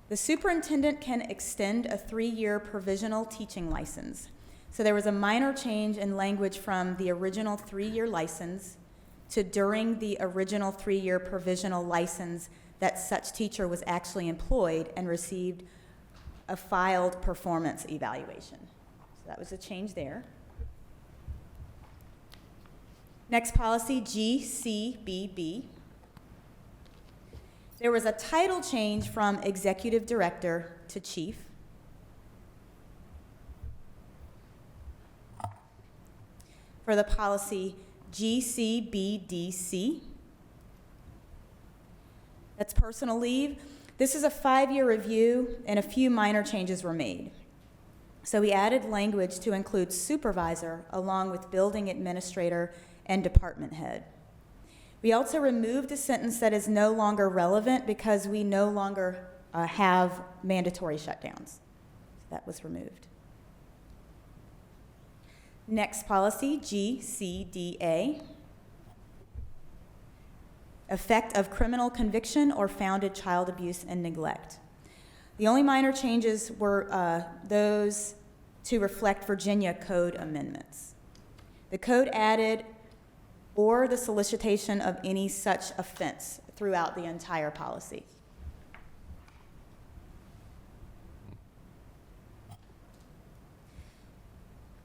The superintendent can extend a 3-year provisional teaching license. So there was a minor change in language from the original 3-year license to during the original 3-year provisional license that such teacher was actually employed and received a filed performance evaluation. So that was a change there. Next policy, GCBB. There was a title change from executive director to chief. For the policy GCBDC, that's personal leave. This is a 5-year review, and a few minor changes were made. So we added language to include supervisor along with building administrator and department head. We also removed a sentence that is no longer relevant because we no longer have mandatory shutdowns. So that was removed. Next policy, GCDA. Effect of criminal conviction or founded child abuse and neglect. The only minor changes were those to reflect Virginia Code amendments. The code added or the solicitation of any such offense throughout the entire policy.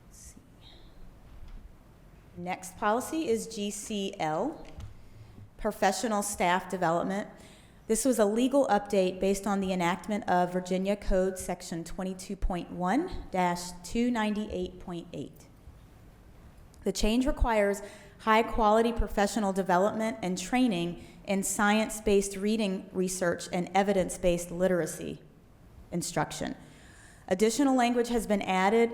Let's see. Next policy is GCL, professional staff development. This was a legal update based on the enactment of Virginia Code Section 22.1-298.8. The change requires high-quality professional development and training in science-based reading research and evidence-based literacy instruction. Additional language has been added,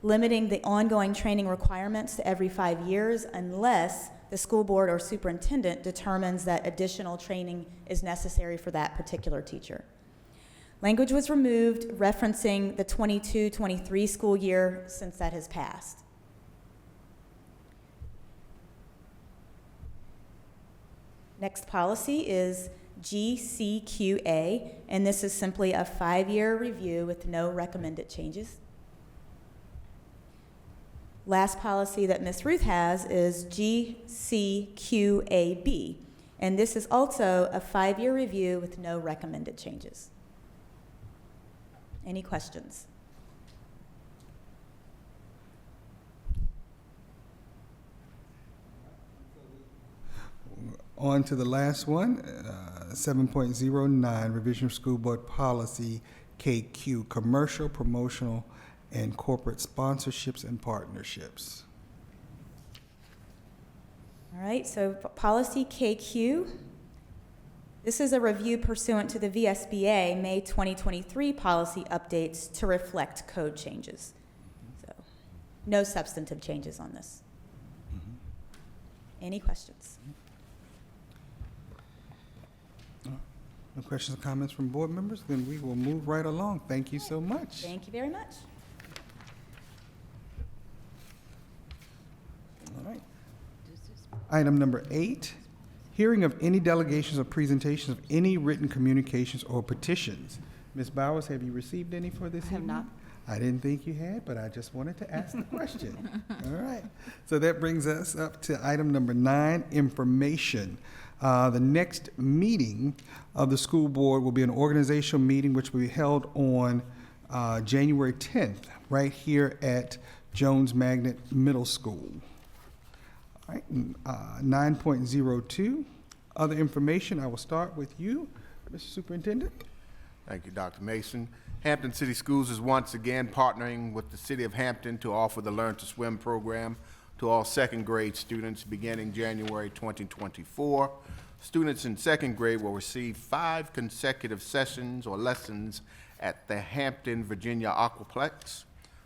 limiting the ongoing training requirements to every 5 years unless the school board or superintendent determines that additional training is necessary for that particular teacher. Language was removed referencing the 22-23 school year since that has passed. Next policy is GCQA, and this is simply a 5-year review with no recommended changes. Last policy that Ms. Ruth has is GCQAB, and this is also a 5-year review with no recommended changes. Any questions? On to the last one, 7.09, Revision of School Board Policy KQ, Commercial, Promotional, and Corporate Sponsorships and Partnerships. All right, so policy KQ. This is a review pursuant to the VSBA May 2023 policy updates to reflect code changes. So, no substantive changes on this. Any questions? No questions or comments from board members? Then we will move right along. Thank you so much. Thank you very much. All right. Item number 8, hearing of any delegations or presentations of any written communications or petitions. Ms. Bowers, have you received any for this evening? not. I didn't think you had, but I just wanted to ask the question. All right. So that brings us up to item number 9, information. The next meeting of the school board will be an organizational meeting which will be held on January 10th, right here at Jones Magnet Middle School. All right, 9.02, other information. I will start with you, Mr. Superintendent. Thank you, Dr. Mason. Hampton City Schools is once again partnering with the City of Hampton to offer the Learn to Swim program to all second grade students beginning January 2024. Students in second grade will receive 5 consecutive sessions or lessons at the Hampton, Virginia Aquaplex.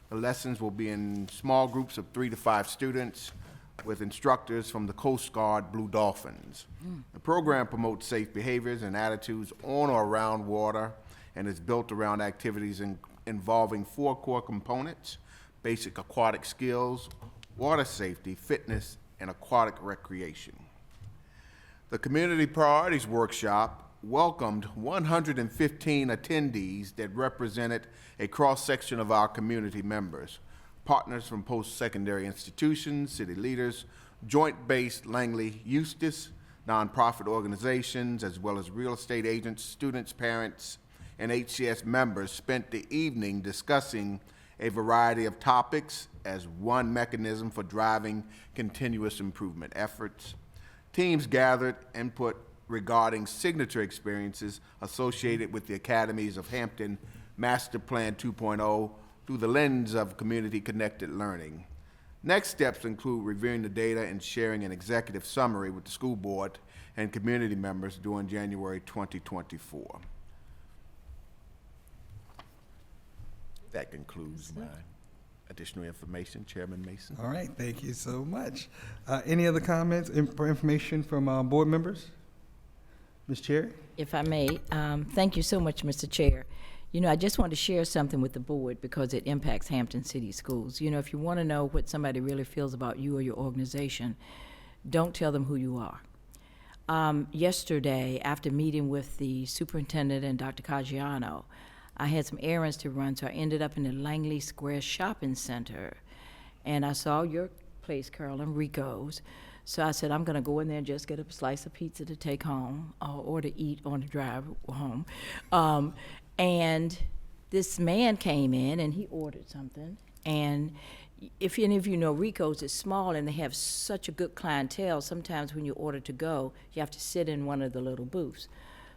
The lessons will be in small groups of 3 to 5 students with instructors from the Coast Guard Blue Dolphins. The program promotes safe behaviors and attitudes on or around water and is built around activities involving 4 core components: basic aquatic skills, water safety, fitness, and aquatic recreation. The Community Priorities Workshop welcomed 115 attendees that represented a cross-section of our community members, partners from post-secondary institutions, city leaders, joint-based Langley Eustis, nonprofit organizations, as well as real estate agents, students, parents, and HCS members spent the evening discussing a variety of topics as one mechanism for driving continuous improvement efforts. Teams gathered input regarding signature experiences associated with the Academies of Hampton Master Plan 2.0 through the lens of community-connected learning. Next steps include reviewing the data and sharing an executive summary with the school board and community members during January 2024. That concludes my additional information, Chairman Mason. All right, thank you so much. Any other comments or information from board members? Ms. Cherry? If I may, thank you so much, Mr. Chair. You know, I just want to share something with the board because it impacts Hampton City Schools. You know, if you want to know what somebody really feels about you or your organization, don't tell them who you are. Yesterday, after meeting with the superintendent and Dr. Caggiano, I had some errands to run, so I ended up in the Langley Square Shopping Center. And I saw your place, Carolyn, Rico's. So I said, I'm going to go in there and just get a slice of pizza to take home or to eat on the drive home. And this man came in and he ordered something. And if any of you know, Rico's is small and they have such a good clientele. Sometimes when you order to go, you have to sit in one of the little booths.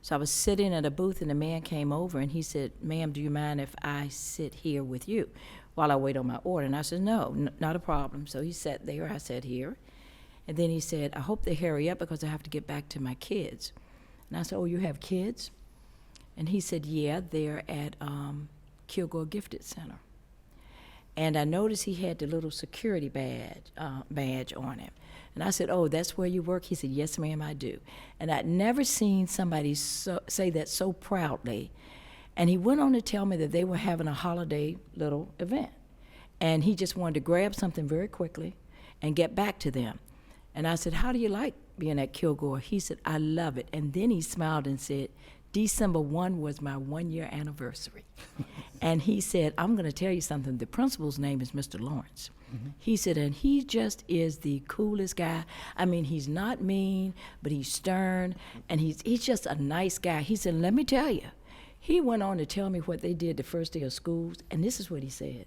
So I was sitting at a booth and the man came over and he said, ma'am, do you mind if I sit here with you while I wait on my order? And I said, no, not a problem. So he sat there, I sat here. And then he said, I hope they hurry up because I have to get back to my kids. And I said, oh, you have kids? And he said, yeah, they're at Kilgore Gifted Center. And I noticed he had the little security badge on him. And I said, oh, that's where you work? He said, yes, ma'am, I do. And I'd never seen somebody say that so proudly. And he went on to tell me that they were having a holiday little event. And he just wanted to grab something very quickly and get back to them. And I said, how do you like being at Kilgore? He said, I love it. And then he smiled and said, December 1 was my 1-year anniversary. And he said, I'm going to tell you something. The principal's name is Mr. Lawrence. Mm-hmm. He said, and he just is the coolest guy. I mean, he's not mean, but he's stern, and he's just a nice guy. He said, let me tell you. He went on to tell me what they did the first day of schools, and this is what he said.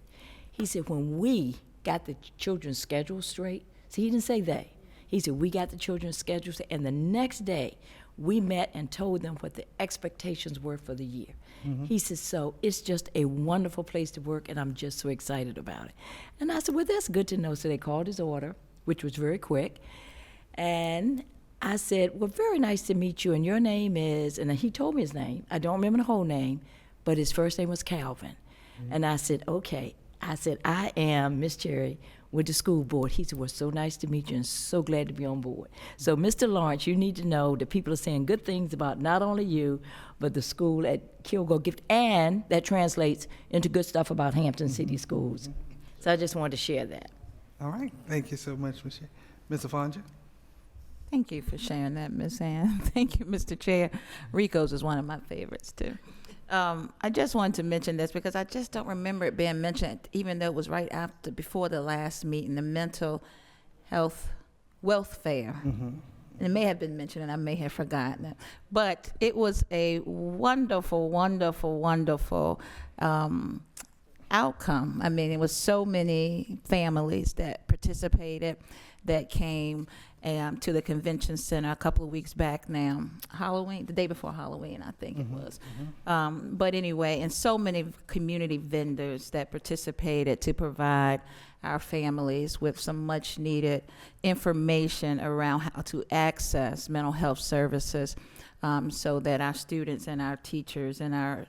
He said, when we got the children's schedule straight, see, he didn't say they. He said, we got the children's schedule straight, and the next day, we met and told them what the expectations were for the year. Mm-hmm. He said, so it's just a wonderful place to work, and I'm just so excited about it. And I said, well, that's good to know. So they called his order, which was very quick. And I said, well, very nice to meet you, and your name is, and he told me his name. I don't remember the whole name, but his first name was Calvin. Mm-hmm. And I said, okay. I said, I am Miss Cherry with the school board. He said, well, so nice to meet you and so glad to be on board. So, Mr. Lawrence, you need to know that people are saying good things about not only you, but the school at Kilgore Gift, and that translates into good stuff about Hampton City Schools. So I just wanted to share that. All right. Thank you so much, Ms. Cherry. Ms. Afonja? Thank you for sharing that, Ms. Ann. Thank you, Mr. Chair. Rico's is one of my favorites, too. I just wanted to mention this because I just don't remember it being mentioned, even though it was before the last meeting, the mental health wealth fair. Mm-hmm. And it may have been mentioned and I may have forgotten it. But it was a wonderful, wonderful, wonderful outcome. I mean, it was so many families that participated, that came to the convention center a couple of weeks back now. Halloween, the day before Halloween, I think mm-hmm. it was. Mm-hmm. But anyway, and so many community vendors that participated to provide our families with some much needed information around how to access mental health services so that our students and our teachers and our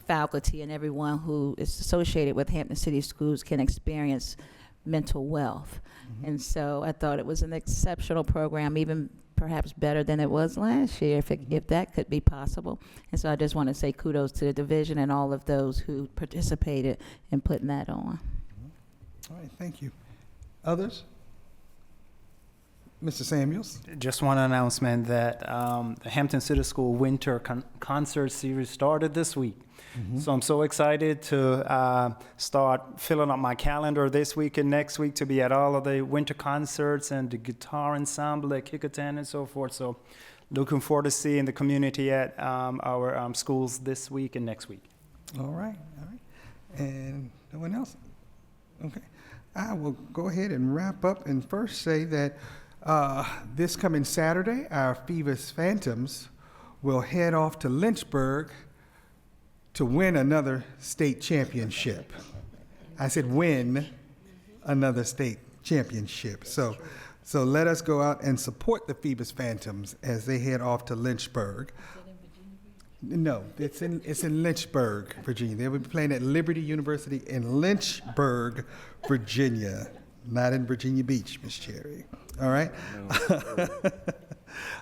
faculty and everyone who is associated with Hampton City Schools can experience mental wealth. Mm-hmm. And so I thought it was an exceptional program, even perhaps better than it was last year, if that could be possible. And so I just want to say kudos to the division and all of those who participated in putting that on. All right, thank you. Others? Mr. Samuels? Just one announcement that the Hampton City School Winter Concert Series started this week. Mm-hmm. So I'm so excited to start filling up my calendar this week and next week to be at all of the winter concerts and the guitar ensemble at Kickerton and so forth. So looking forward to seeing the community at our schools this week and next week. All right, all right. And no one else? Okay. I will go ahead and wrap up and first say that this coming Saturday, our Phoebus Phantoms will head off to Lynchburg to win another state championship. I said win another state championship. So let us go out and support the Phoebus Phantoms as they head off to Lynchburg. No, it's in Lynchburg, Virginia. They'll be playing at Liberty University in Lynchburg, Virginia, not in Virginia Beach, Miss Cherry. All right?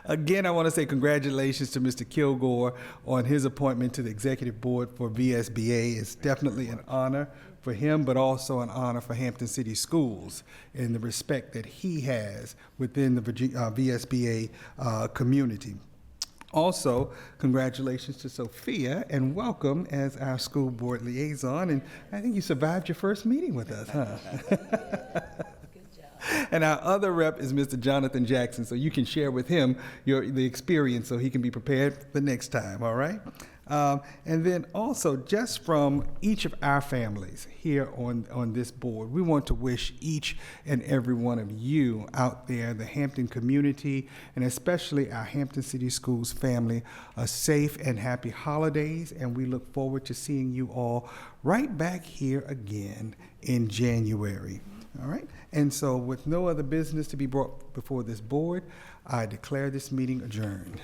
Again, I want to say congratulations to Mr. Kilgore on his appointment to the executive board for VSBA. It's definitely an honor for him, but also an honor for Hampton City Schools in the respect that he has within the VSBA community. Also, congratulations to Sophia and welcome as our school board liaison. And I think you survived your first meeting with us, huh? And our other rep is Mr. Jonathan Jackson, so you can share with him the experience so he can be prepared the next time, all right? And then also, just from each of our families here on this board, we want to wish each and every one of you out there, the Hampton community, and especially our Hampton City Schools family, a safe and happy holidays, and we look forward to seeing you all right back here again in January. All right, and so with no other business to be brought before this board, I declare this meeting adjourned.